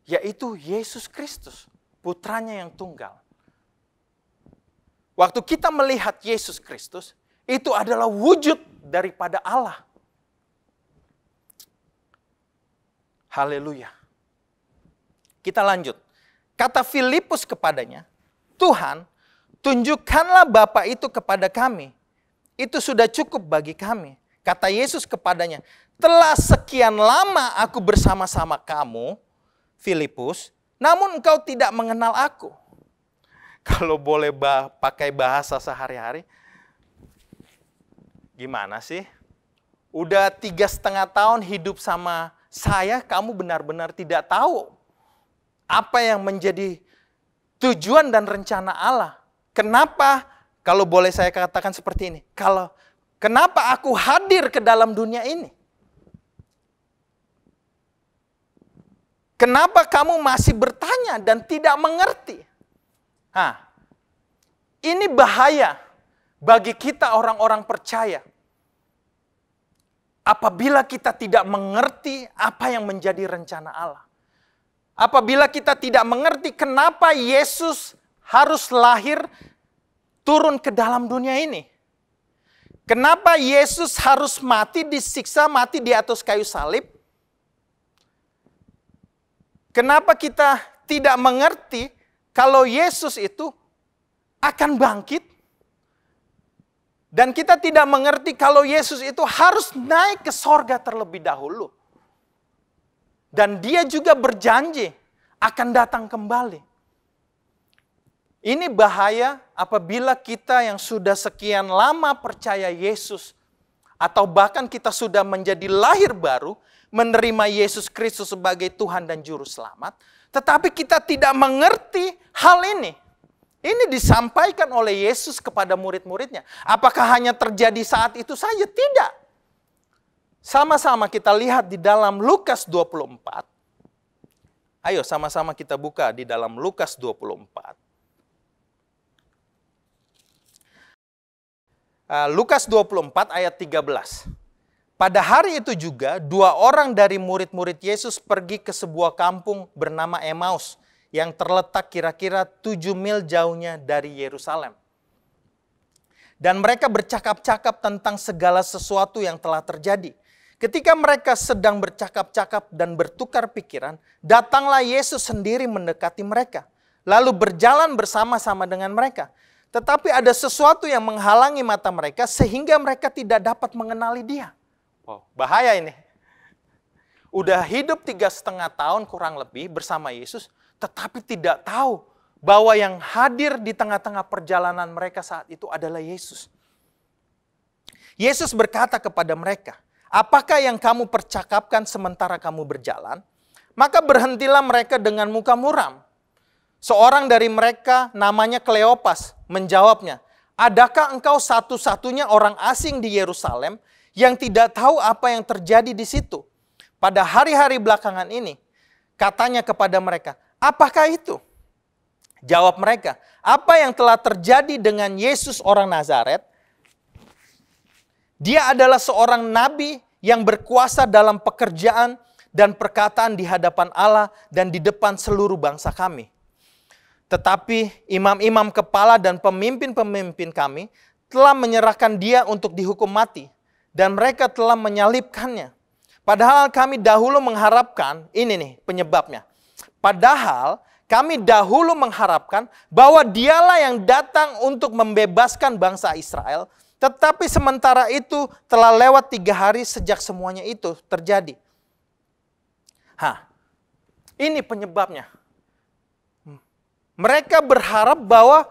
Yaitu Yesus Kristus, putranya yang tunggal. Waktu kita melihat Yesus Kristus, itu adalah wujud daripada Allah. Haleluya. Kita lanjut. Kata Filipus kepadanya, Tuhan, tunjukkanlah Bapa itu kepada kami. Itu sudah cukup bagi kami. Kata Yesus kepadanya, telah sekian lama aku bersama-sama kamu, Filipus, namun engkau tidak mengenal aku. Kalau boleh pakai bahasa sehari-hari, gimana sih? Udah 3,5 tahun hidup sama saya, kamu benar-benar tidak tahu apa yang menjadi tujuan dan rencana Allah. Kenapa, kalau boleh saya katakan seperti ini, kenapa aku hadir ke dalam dunia ini? Kenapa kamu masih bertanya dan tidak mengerti? Ini bahaya bagi kita orang-orang percaya. Apabila kita tidak mengerti apa yang menjadi rencana Allah. Apabila kita tidak mengerti kenapa Yesus harus lahir turun ke dalam dunia ini. Kenapa Yesus harus mati, disiksa, mati di atas kayu salib. Kenapa kita tidak mengerti kalau Yesus itu akan bangkit. Dan kita tidak mengerti kalau Yesus itu harus naik ke sorga terlebih dahulu. Dan dia juga berjanji akan datang kembali. Ini bahaya apabila kita yang sudah sekian lama percaya Yesus, atau bahkan kita sudah menjadi lahir baru, menerima Yesus Kristus sebagai Tuhan dan Juru Selamat, tetapi kita tidak mengerti hal ini. Ini disampaikan oleh Yesus kepada murid-muridnya. Apakah hanya terjadi saat itu saja? Tidak. Sama-sama kita lihat di dalam Lukas 24. Ayo sama-sama kita buka di dalam Lukas 24. Lukas 24 ayat 13. Pada hari itu juga 2 orang dari murid-murid Yesus pergi ke sebuah kampung bernama Emmaus yang terletak kira-kira 7 mil jauhnya dari Yerusalem. Dan mereka bercakap-cakap tentang segala sesuatu yang telah terjadi. Ketika mereka sedang bercakap-cakap dan bertukar pikiran, datanglah Yesus sendiri mendekati mereka, lalu berjalan bersama-sama dengan mereka. Tetapi ada sesuatu yang menghalangi mata mereka sehingga mereka tidak dapat mengenali dia. Wow, bahaya ini. Udah hidup 3,5 tahun kurang lebih bersama Yesus, tetapi tidak tahu bahwa yang hadir di tengah-tengah perjalanan mereka saat itu adalah Yesus. Yesus berkata kepada mereka, apakah yang kamu percakapkan sementara kamu berjalan? Maka berhentilah mereka dengan muka muram. Seorang dari mereka namanya Kleopas menjawabnya, adakah engkau satu-satunya orang asing di Yerusalem yang tidak tahu apa yang terjadi di situ? Pada hari-hari belakangan ini, katanya kepada mereka, apakah itu? Jawab mereka, apa yang telah terjadi dengan Yesus orang Nazaret? Dia adalah seorang nabi yang berkuasa dalam pekerjaan dan perkataan di hadapan Allah dan di depan seluruh bangsa kami. Tetapi imam-imam kepala dan pemimpin-pemimpin kami telah menyerahkan dia untuk dihukum mati. Dan mereka telah menyalibkannya. Padahal kami dahulu mengharapkan, ini nih penyebabnya. Padahal kami dahulu mengharapkan bahwa dialah yang datang untuk membebaskan bangsa Israel. Tetapi sementara itu telah lewat 3 hari sejak semuanya itu terjadi. Ini penyebabnya. Mereka berharap bahwa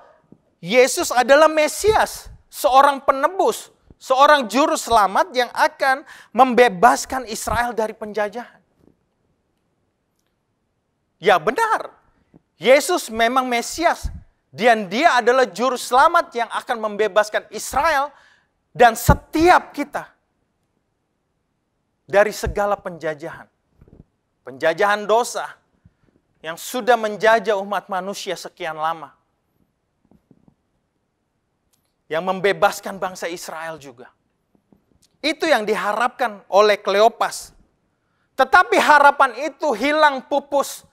Yesus adalah Mesias, seorang penebus, seorang juru selamat yang akan membebaskan Israel dari penjajahan. Ya benar, Yesus memang Mesias dan dia adalah juru selamat yang akan membebaskan Israel dan setiap kita dari segala penjajahan. Penjajahan dosa yang sudah menjajah umat manusia sekian lama. yang membebaskan bangsa Israel juga. Itu yang diharapkan oleh Kleopas. Tetapi harapan itu hilang pupus.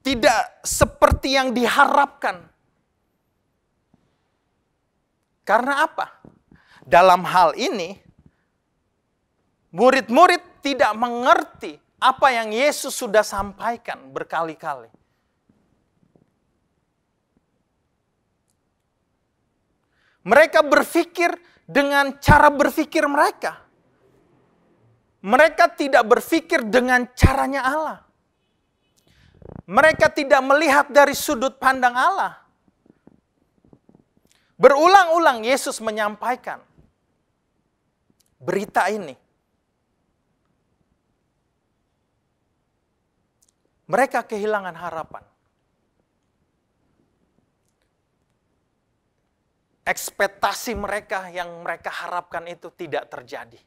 Tidak seperti yang diharapkan. Karena apa? Dalam hal ini, murid-murid tidak mengerti apa yang Yesus sudah sampaikan berkali-kali. Mereka berpikir dengan cara berpikir mereka. Mereka tidak berpikir dengan caranya Allah. Mereka tidak melihat dari sudut pandang Allah. Berulang-ulang Yesus menyampaikan berita ini. Mereka kehilangan harapan. Ekspektasi mereka yang mereka harapkan itu tidak terjadi.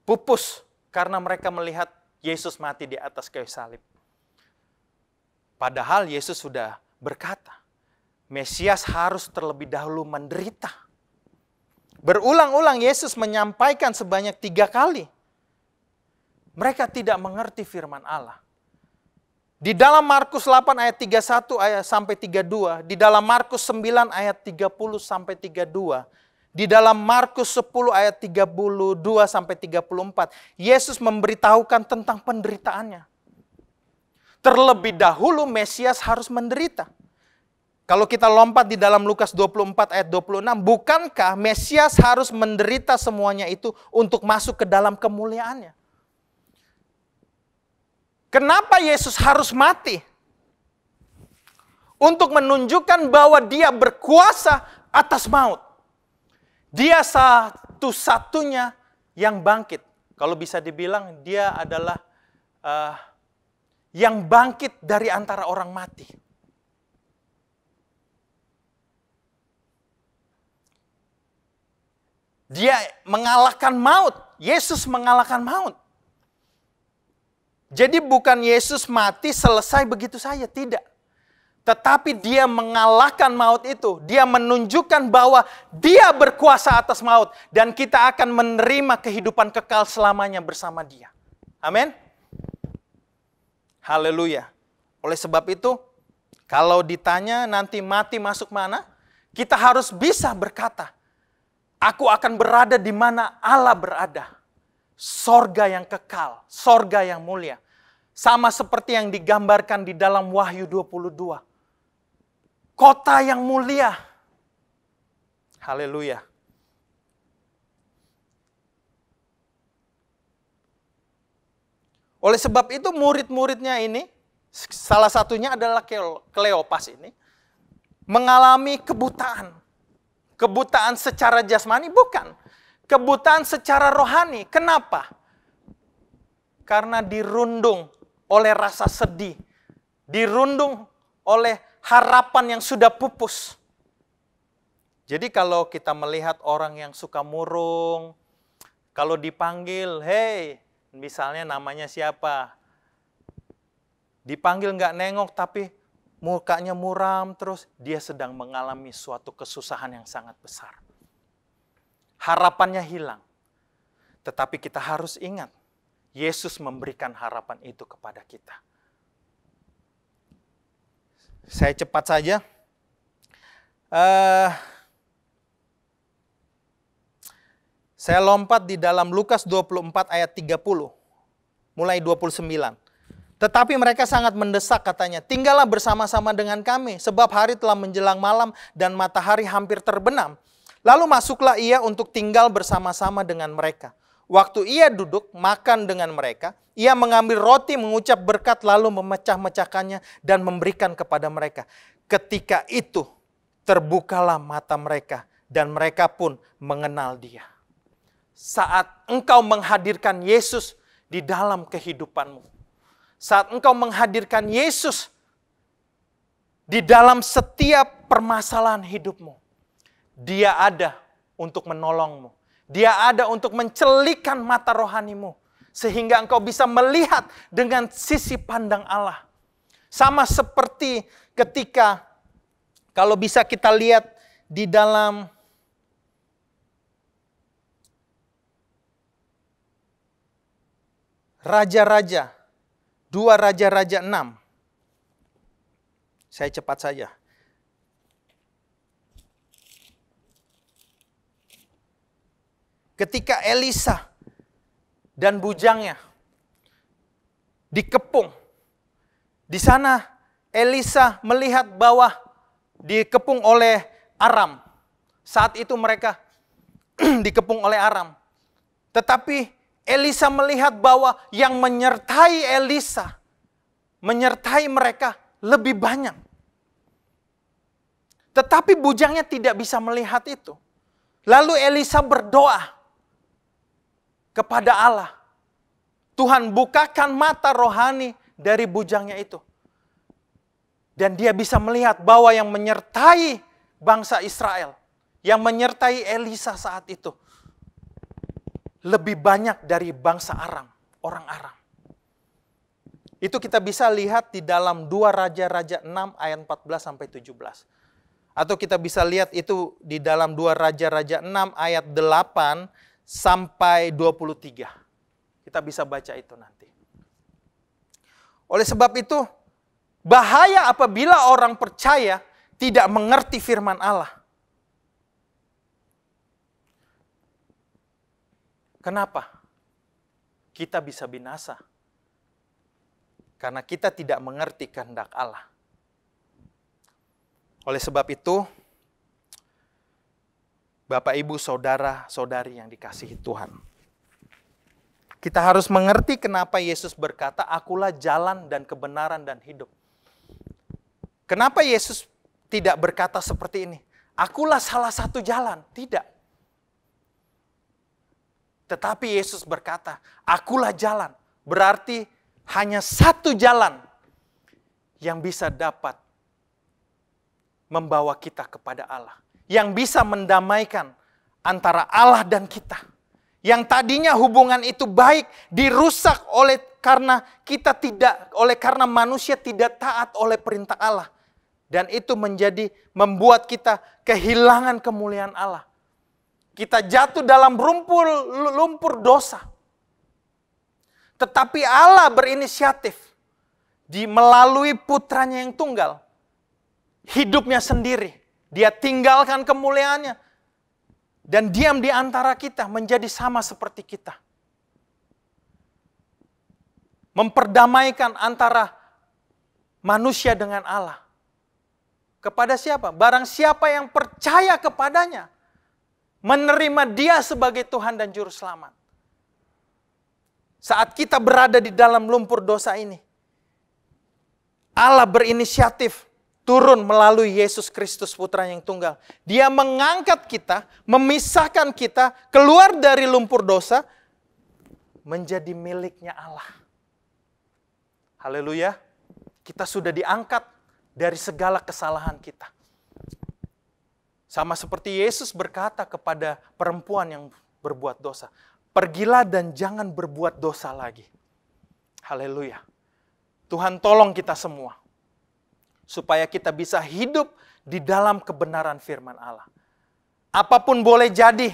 Pupus karena mereka melihat Yesus mati di atas kayu salib. Padahal Yesus sudah berkata, Mesias harus terlebih dahulu menderita. Berulang-ulang Yesus menyampaikan sebanyak 3 kali. Mereka tidak mengerti firman Allah. Di dalam Markus 8 ayat 31 ayat sampai 32, di dalam Markus 9 ayat 30 sampai 32, di dalam Markus 10 ayat 32 sampai 34, Yesus memberitahukan tentang penderitaannya. Terlebih dahulu Mesias harus menderita. Kalau kita lompat di dalam Lukas 24 ayat 26, bukankah Mesias harus menderita semuanya itu untuk masuk ke dalam kemuliaannya? Kenapa Yesus harus mati? Untuk menunjukkan bahwa dia berkuasa atas maut. Dia satu-satunya yang bangkit. Kalau bisa dibilang dia adalah yang bangkit dari antara orang mati. Dia mengalahkan maut. Yesus mengalahkan maut. Jadi bukan Yesus mati selesai begitu saja, tidak. Tetapi dia mengalahkan maut itu. Dia menunjukkan bahwa dia berkuasa atas maut. Dan kita akan menerima kehidupan kekal selamanya bersama dia. Amin. Haleluya. Oleh sebab itu, kalau ditanya nanti mati masuk mana, kita harus bisa berkata, aku akan berada di mana Allah berada. Sorga yang kekal, sorga yang mulia. Sama seperti yang digambarkan di dalam Wahyu 22. Kota yang mulia. Haleluya. Oleh sebab itu murid-muridnya ini, salah satunya adalah Kleopas ini, mengalami kebutaan. Kebutaan secara jasmani bukan. Kebutaan secara rohani. Kenapa? Karena dirundung oleh rasa sedih. Dirundung oleh harapan yang sudah pupus. Jadi kalau kita melihat orang yang suka murung, kalau dipanggil, hey, misalnya namanya siapa? Dipanggil nggak nengok tapi mukanya muram terus, dia sedang mengalami suatu kesusahan yang sangat besar. Harapannya hilang. Tetapi kita harus ingat, Yesus memberikan harapan itu kepada kita. Saya cepat saja. Saya lompat di dalam Lukas 24 ayat 30. Mulai 29. Tetapi mereka sangat mendesak katanya, tinggallah bersama-sama dengan kami, sebab hari telah menjelang malam dan matahari hampir terbenam. Lalu masuklah ia untuk tinggal bersama-sama dengan mereka. Waktu ia duduk makan dengan mereka, ia mengambil roti, mengucap berkat, lalu memecah-mecahkannya dan memberikan kepada mereka. Ketika itu terbukalah mata mereka dan mereka pun mengenal dia. Saat engkau menghadirkan Yesus di dalam kehidupanmu, saat engkau menghadirkan Yesus di dalam setiap permasalahan hidupmu, dia ada untuk menolongmu. Dia ada untuk mencelikan mata rohanimu. Sehingga engkau bisa melihat dengan sisi pandang Allah. Sama seperti ketika Kalau bisa kita lihat di dalam Raja-Raja, 2 Raja-Raja 6. Saya cepat saja. Ketika Elisa dan bujangnya dikepung, di sana Elisa melihat bahwa dikepung oleh Aram. Saat itu mereka dikepung oleh Aram. Tetapi Elisa melihat bahwa yang menyertai Elisa, menyertai mereka lebih banyak. Tetapi bujangnya tidak bisa melihat itu. Lalu Elisa berdoa kepada Allah. Tuhan, bukakan mata rohani dari bujangnya itu. Dan dia bisa melihat bahwa yang menyertai bangsa Israel, yang menyertai Elisa saat itu, lebih banyak dari bangsa Aram, orang Aram. Itu kita bisa lihat di dalam 2 Raja-Raja 6 ayat 14 sampai 17. Atau kita bisa lihat itu di dalam 2 Raja-Raja 6 ayat 8 sampai 23. Kita bisa baca itu nanti. Oleh sebab itu, bahaya apabila orang percaya tidak mengerti firman Allah. Kenapa? Kita bisa binasa. Karena kita tidak mengerti kehendak Allah. Oleh sebab itu, Bapak, Ibu, Saudara, Saudari yang dikasihi Tuhan, kita harus mengerti kenapa Yesus berkata, "Akulah jalan dan kebenaran dan hidup." Kenapa Yesus tidak berkata seperti ini? "Akulah salah satu jalan." Tidak. Tetapi Yesus berkata, "Akulah jalan." Berarti hanya satu jalan yang bisa dapat membawa kita kepada Allah. Yang bisa mendamaikan antara Allah dan kita. Yang tadinya hubungan itu baik dirusak karena manusia tidak taat oleh perintah Allah. Dan itu membuat kita kehilangan kemuliaan Allah. Kita jatuh dalam lumpur dosa. Tetapi Allah berinisiatif melalui putranya yang tunggal. Hidupnya sendiri. Dia tinggalkan kemuliaannya. Dan diam di antara kita menjadi sama seperti kita. Memperdamaikan antara manusia dengan Allah. Kepada siapa? Barang siapa yang percaya kepadanya. Menerima dia sebagai Tuhan dan Juru Selamat. Saat kita berada di dalam lumpur dosa ini, Allah berinisiatif turun melalui Yesus Kristus Putra yang tunggal. Dia mengangkat kita, memisahkan kita, keluar dari lumpur dosa, menjadi miliknya Allah. Haleluya. Kita sudah diangkat dari segala kesalahan kita. Sama seperti Yesus berkata kepada perempuan yang berbuat dosa, "Pergilah dan jangan berbuat dosa lagi." Haleluya. Tuhan tolong kita semua. Supaya kita bisa hidup di dalam kebenaran firman Allah. Apapun boleh jadi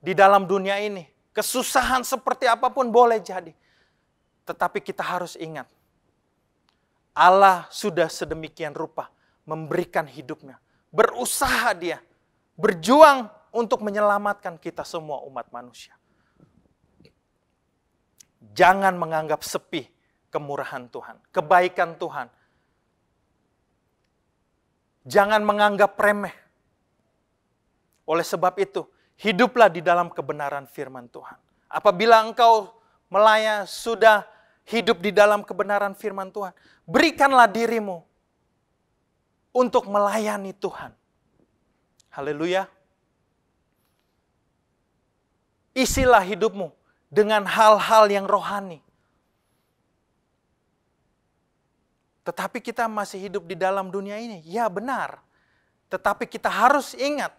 di dalam dunia ini. Kesusahan seperti apapun boleh jadi. Tetapi kita harus ingat. Allah sudah sedemikian rupa memberikan hidupnya. Berusaha dia. Berjuang untuk menyelamatkan kita semua umat manusia. Jangan menganggap sepi kemurahan Tuhan. Kebaikan Tuhan. Jangan menganggap remeh. Oleh sebab itu, hiduplah di dalam kebenaran firman Tuhan. Apabila engkau sudah hidup di dalam kebenaran firman Tuhan, berikanlah dirimu untuk melayani Tuhan. Haleluya. Isilah hidupmu dengan hal-hal yang rohani. Tetapi kita masih hidup di dalam dunia ini. Ya benar. Tetapi kita harus ingat.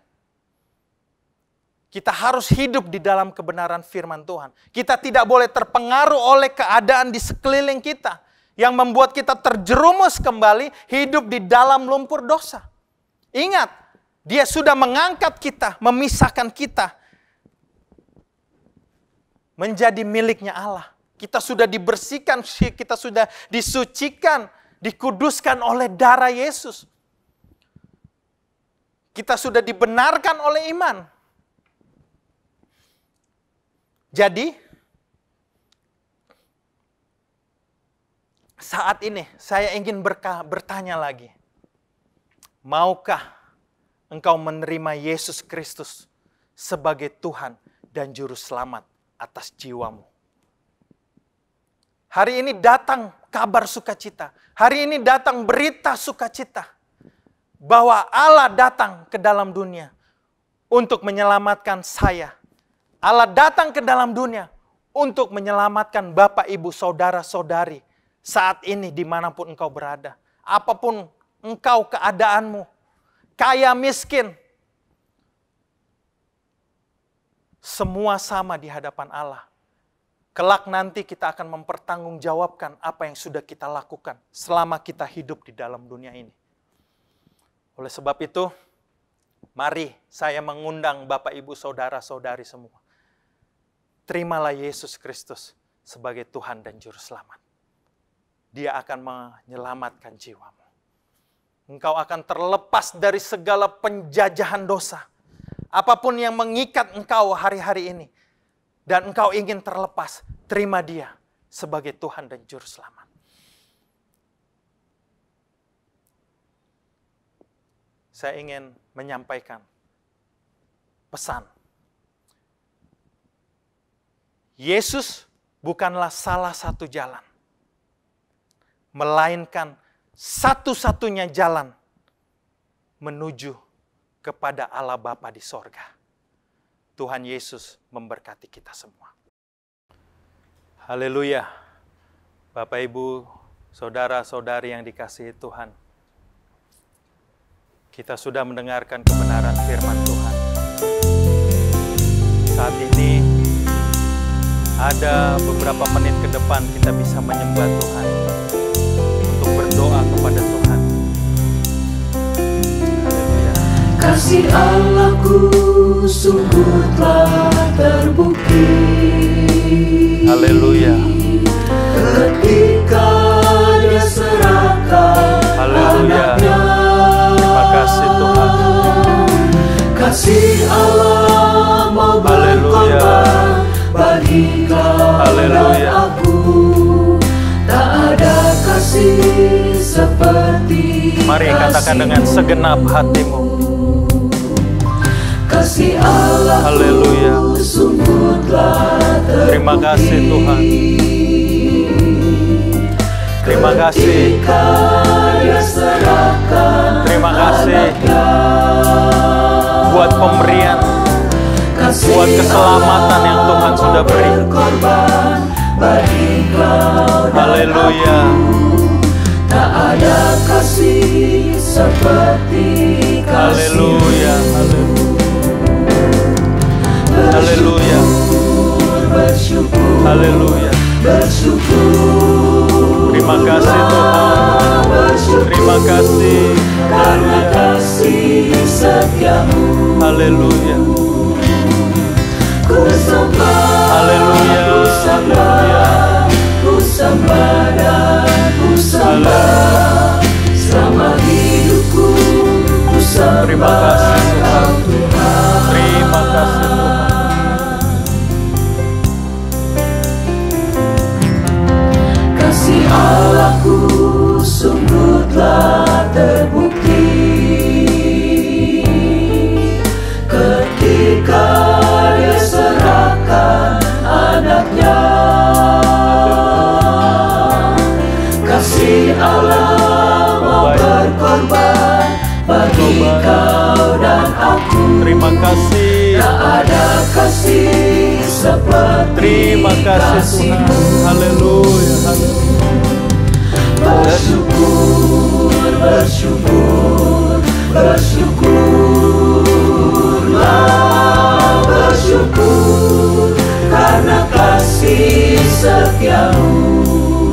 Kita harus hidup di dalam kebenaran firman Tuhan. Kita tidak boleh terpengaruh oleh keadaan di sekeliling kita. Yang membuat kita terjerumus kembali hidup di dalam lumpur dosa. Ingat, Dia sudah mengangkat kita, memisahkan kita menjadi miliknya Allah. Kita sudah dibersihkan, kita sudah disucikan, dikuduskan oleh darah Yesus. Kita sudah dibenarkan oleh iman. Jadi, saat ini saya ingin bertanya lagi. Maukah engkau menerima Yesus Kristus sebagai Tuhan dan Juru Selamat atas jiwamu? Hari ini datang kabar sukacita. Hari ini datang berita sukacita. Bahwa Allah datang ke dalam dunia untuk menyelamatkan saya. Allah datang ke dalam dunia untuk menyelamatkan Bapak, Ibu, Saudara-saudari. Saat ini dimanapun engkau berada. Apapun engkau keadaanmu. Kaya, miskin. Semua sama di hadapan Allah. Kelak nanti kita akan mempertanggungjawabkan apa yang sudah kita lakukan selama kita hidup di dalam dunia ini. Oleh sebab itu, mari saya mengundang Bapak, Ibu, Saudara-saudari semua. Terimalah Yesus Kristus sebagai Tuhan dan Juru Selamat. Dia akan menyelamatkan jiwamu. Engkau akan terlepas dari segala penjajahan dosa. Apapun yang mengikat engkau hari-hari ini. Dan engkau ingin terlepas, terima Dia sebagai Tuhan dan Juru Selamat. Saya ingin menyampaikan pesan. Yesus bukanlah salah satu jalan, melainkan satu-satunya jalan menuju kepada Allah Bapa di sorga. Tuhan Yesus memberkati kita semua. Haleluya. Bapak, Ibu, Saudara-saudari yang dikasihi Tuhan. Kita sudah mendengarkan kebenaran firman Tuhan. Saat ini ada beberapa menit ke depan kita bisa menyembah Tuhan. Untuk berdoa kepada Tuhan. Haleluya. Kasih Allahku sungguh telah terbukti. Haleluya. Ketika Dia serahkan anaknya. Terima kasih Tuhan. Kasih Allah mau berkorban bagi kau dan aku. Tak ada kasih seperti Mari katakan dengan segenap hatimu. Kasih Allah sungguh telah terbukti. Terima kasih Tuhan. Terima kasih. Terima kasih buat pemberian, buat keselamatan yang Tuhan sudah beri. Haleluya. Tak ada kasih seperti kasih. Haleluya. Haleluya. Bersyukur. Haleluya. Bersyukur. Terima kasih Tuhan. Terima kasih. Karena kasih setiamu. Haleluya. Ku sembah. Haleluya. Ku sembah. Ku sembah dan ku sembah. Selama hidupku ku sembah. Terima kasih Tuhan. Terima kasih Tuhan. Kasih Allahku sungguh telah terbukti. Ketika Dia serahkan anaknya. Kasih Allah mau berkorban bagi kau dan aku. Terima kasih. Tak ada kasih seperti Terima kasih Tuhan. Haleluya. Bersyukur, bersyukur, bersyukurlah, bersyukur karena kasih setiamu.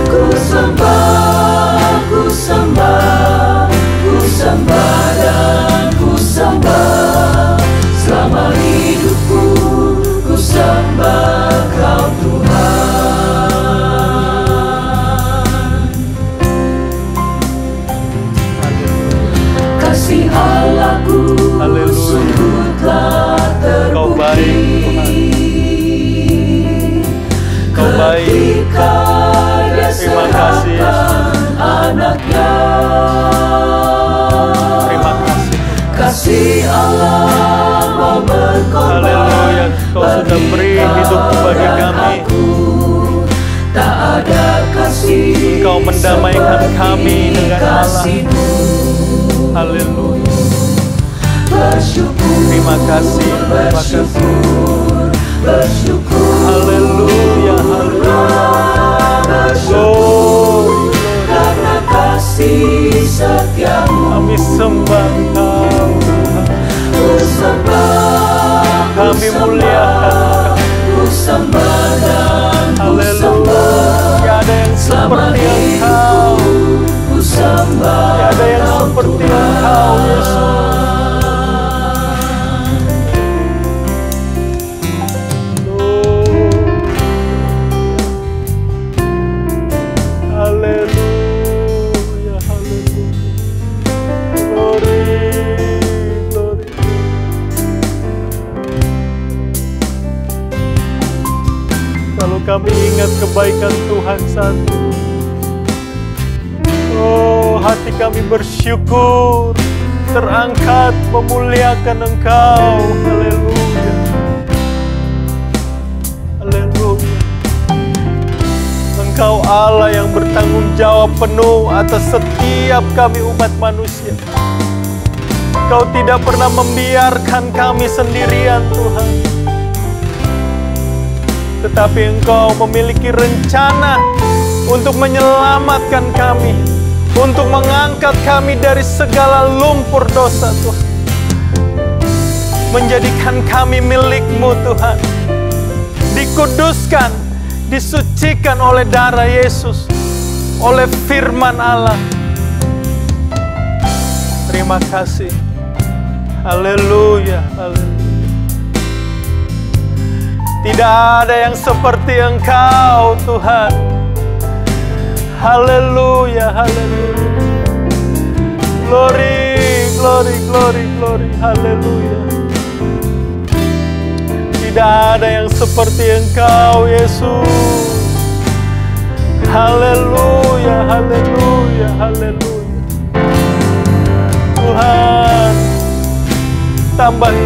Ku sembah, ku sembah, sudah beri hidupmu bagi kami. Tak ada kasih Engkau mendamaikan kami dengan Allah. Haleluya. Bersyukur, Terima kasih, terima kasih. bersyukur, Haleluya, haleluya. Glory, karena kasih setiamu. kami sembah Engkau, Tuhan. Ku sembah, Kami muliakan ku sembah dan ku Haleluya. sembah. Tiada yang seperti Engkau. Ku sembah, Tiada yang seperti Engkau, Yesus. Haleluya, haleluya. Glory, glory. Kalau kami ingat kebaikan Tuhan saat ini, oh, hati kami bersyukur, terangkat, memuliakan Engkau. Haleluya. Haleluya. Engkau Allah yang bertanggung jawab penuh atas setiap kami umat manusia. Engkau tidak pernah membiarkan kami sendirian, Tuhan. Tetapi Engkau memiliki rencana untuk menyelamatkan kami, untuk mengangkat kami dari segala lumpur dosa, Tuhan. Menjadikan kami milik-Mu, Tuhan. Dikuduskan, disucikan oleh darah Yesus, oleh firman Allah. Terima kasih. Haleluya, haleluya. Tidak ada yang seperti Engkau, Tuhan. Haleluya, haleluya. Glory, glory, glory, glory. Haleluya. Tidak ada yang seperti Engkau, Yesus. Haleluya, haleluya, haleluya. Tuhan,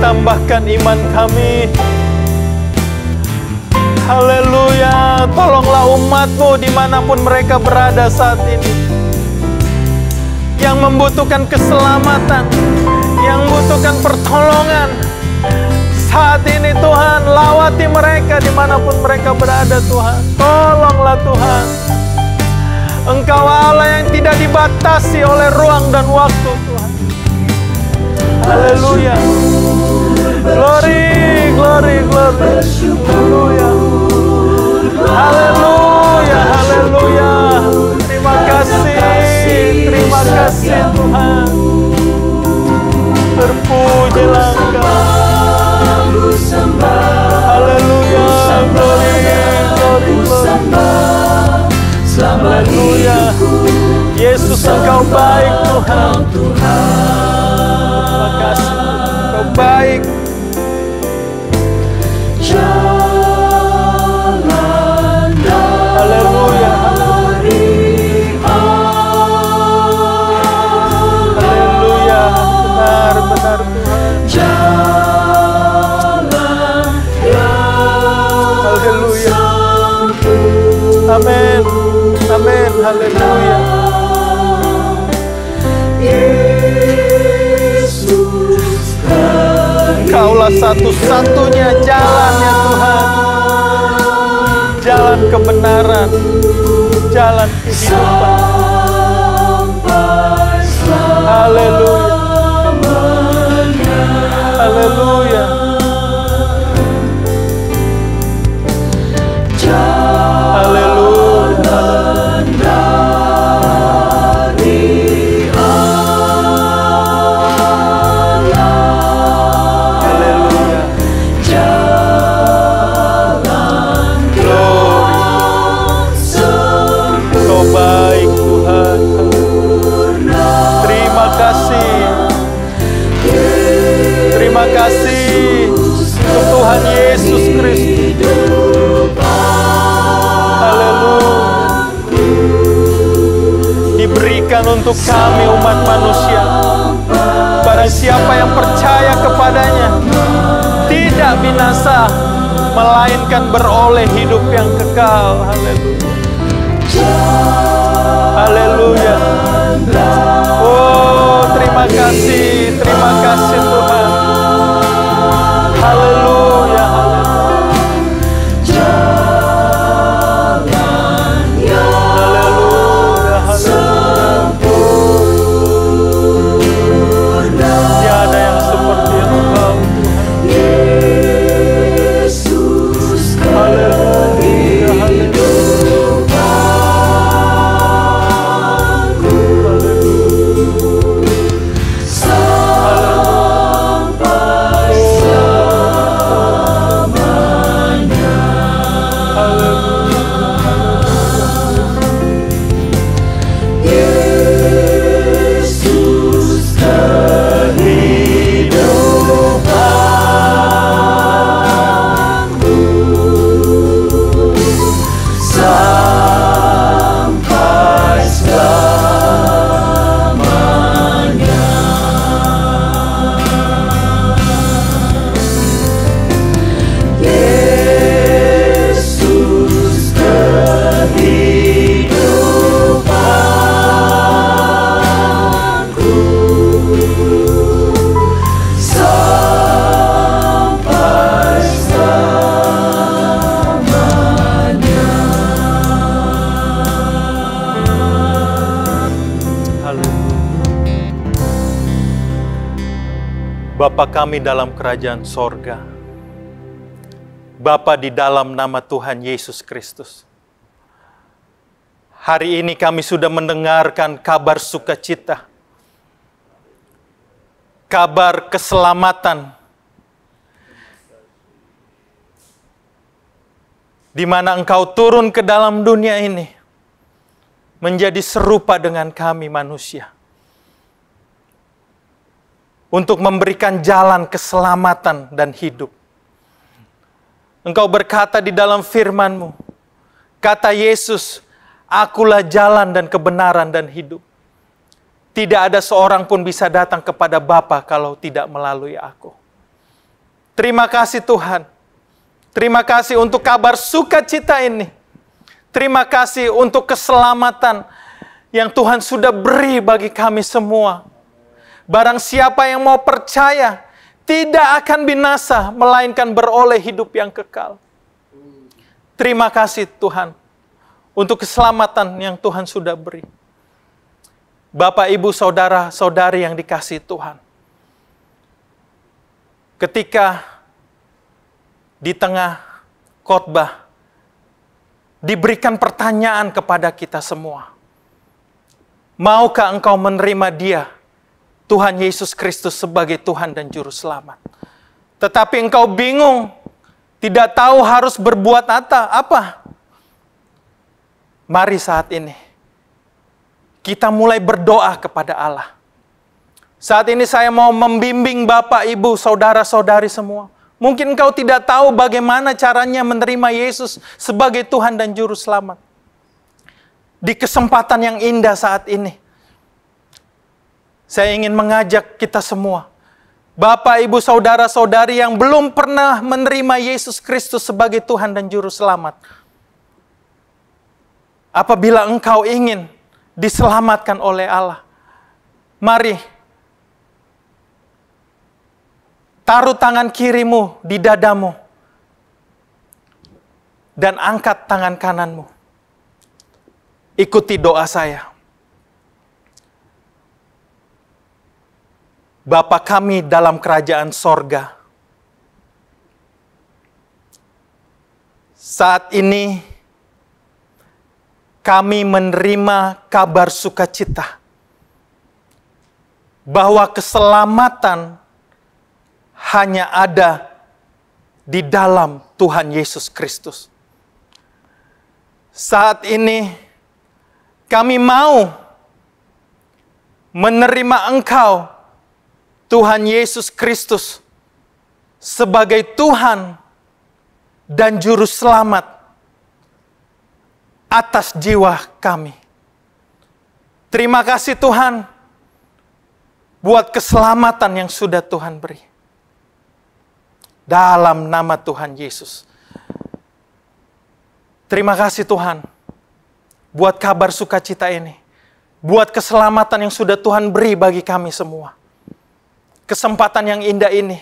tambahkan iman kami. Haleluya, tolonglah umat-Mu dimanapun mereka berada saat ini, yang membutuhkan keselamatan, yang membutuhkan pertolongan. Saat ini Tuhan, lawati mereka dimanapun mereka berada, Tuhan. Tolonglah Tuhan. Engkau Allah yang tidak dibatasi oleh ruang dan waktu, Tuhan. Haleluya. Glory, glory, glory. Haleluya. Haleluya, haleluya. Terima kasih Tuhan. Terpujilah Engkau. Haleluya, glory, glory, glory. Haleluya. Yesus, Engkau baik, Tuhan. Terima kasih, Engkau baik. Haleluya. Haleluya. Benar, Tuhan. Haleluya. Amin. Amin. Haleluya. Engkaulah satu-satunya jalannya, Tuhan. Jalan kebenaran, jalan kehidupan. Haleluya. Haleluya. Haleluya. Terima kasih untuk Tuhan Yesus Kristus. Haleluya. Diberikan untuk kami umat manusia. Barang siapa yang percaya kepadanya tidak binasa, melainkan beroleh hidup yang kekal. Haleluya. Haleluya. Oh, terima kasih Tuhan. Haleluya. Tiada yang seperti Engkau, Yesus Bapa kami dalam kerajaan sorga, Bapa di dalam nama Tuhan Yesus Kristus. Hari ini kami sudah mendengarkan kabar sukacita, kabar keselamatan, di mana Engkau turun ke dalam dunia ini, menjadi serupa dengan kami manusia, untuk memberikan jalan keselamatan dan hidup. Engkau berkata di dalam firman-Mu, kata Yesus, akulah jalan dan kebenaran dan hidup. Tidak ada seorang pun bisa datang kepada Bapa kalau tidak melalui aku. Terima kasih Tuhan. Terima kasih untuk kabar sukacita ini. Terima kasih untuk keselamatan yang Tuhan sudah beri bagi kami semua. Barang siapa yang mau percaya, tidak akan binasa, melainkan beroleh hidup yang kekal. Terima kasih Tuhan, untuk keselamatan yang Tuhan sudah beri. Bapak, Ibu, Saudara, Saudari yang dikasihi Tuhan. Ketika di tengah khotbah, diberikan pertanyaan kepada kita semua. Maukah engkau menerima Dia, Tuhan Yesus Kristus sebagai Tuhan dan Juru Selamat? Tetapi engkau bingung, tidak tahu harus berbuat apa. Mari saat ini, kita mulai berdoa kepada Allah. Saat ini saya mau membimbing Bapak, Ibu, Saudara-saudari semua. Mungkin engkau tidak tahu bagaimana caranya menerima Yesus sebagai Tuhan dan Juru Selamat. Di kesempatan yang indah saat ini, saya ingin mengajak kita semua, Bapak, Ibu, Saudara-saudari yang belum pernah menerima Yesus Kristus sebagai Tuhan dan Juru Selamat. Apabila engkau ingin diselamatkan oleh Allah, mari taruh tangan kirimu di dadamu dan angkat tangan kananmu. Ikuti doa saya. Bapa kami dalam kerajaan sorga, saat ini kami menerima kabar sukacita bahwa keselamatan hanya ada di dalam Tuhan Yesus Kristus. Saat ini kami mau menerima Engkau, Tuhan Yesus Kristus, sebagai Tuhan dan Juru Selamat atas jiwa kami. Terima kasih Tuhan buat keselamatan yang sudah Tuhan beri. Dalam nama Tuhan Yesus, Terima kasih Tuhan, buat kabar sukacita ini, buat keselamatan yang sudah Tuhan beri bagi kami semua. Kesempatan yang indah ini,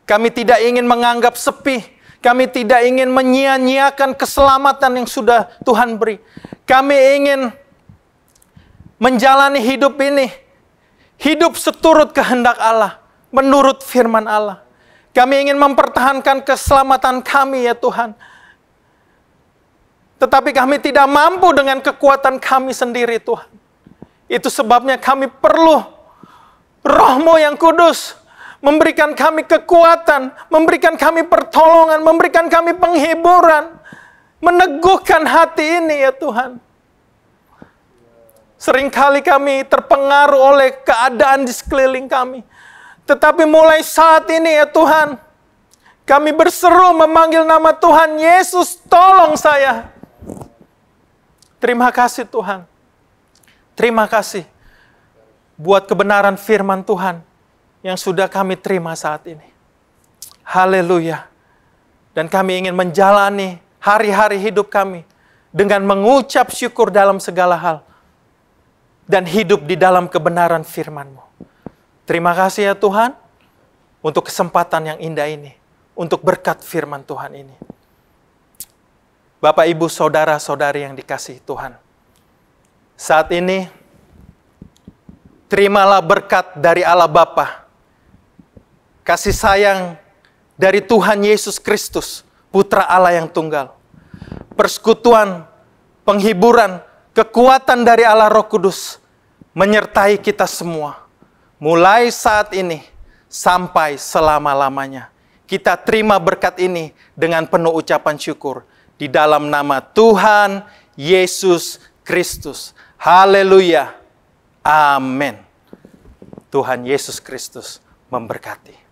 kami tidak ingin menganggap sepi, kami tidak ingin menyia-nyiakan keselamatan yang sudah Tuhan beri. Kami ingin menjalani hidup ini, hidup seturut kehendak Allah, menurut firman Allah. Kami ingin mempertahankan keselamatan kami ya Tuhan. Tetapi kami tidak mampu dengan kekuatan kami sendiri Tuhan. Itu sebabnya kami perlu Roh-Mu yang kudus memberikan kami kekuatan, memberikan kami pertolongan, memberikan kami penghiburan, meneguhkan hati ini ya Tuhan. Seringkali kami terpengaruh oleh keadaan di sekeliling kami. Tetapi mulai saat ini ya Tuhan, kami berseru memanggil nama Tuhan Yesus, tolong saya. Terima kasih Tuhan. Terima kasih buat kebenaran firman Tuhan yang sudah kami terima saat ini. Haleluya. Dan kami ingin menjalani hari-hari hidup kami dengan mengucap syukur dalam segala hal. Dan hidup di dalam kebenaran firman-Mu. Terima kasih ya Tuhan untuk kesempatan yang indah ini. Untuk berkat firman Tuhan ini. Bapak, Ibu, Saudara-saudari yang dikasihi Tuhan. Saat ini, terimalah berkat dari Allah Bapa. Kasih sayang dari Tuhan Yesus Kristus, Putra Allah yang tunggal. Persekutuan, penghiburan, kekuatan dari Allah Roh Kudus menyertai kita semua. Mulai saat ini sampai selama-lamanya. Kita terima berkat ini dengan penuh ucapan syukur. Di dalam nama Tuhan Yesus Kristus. Haleluya. Amin. Tuhan Yesus Kristus memberkati.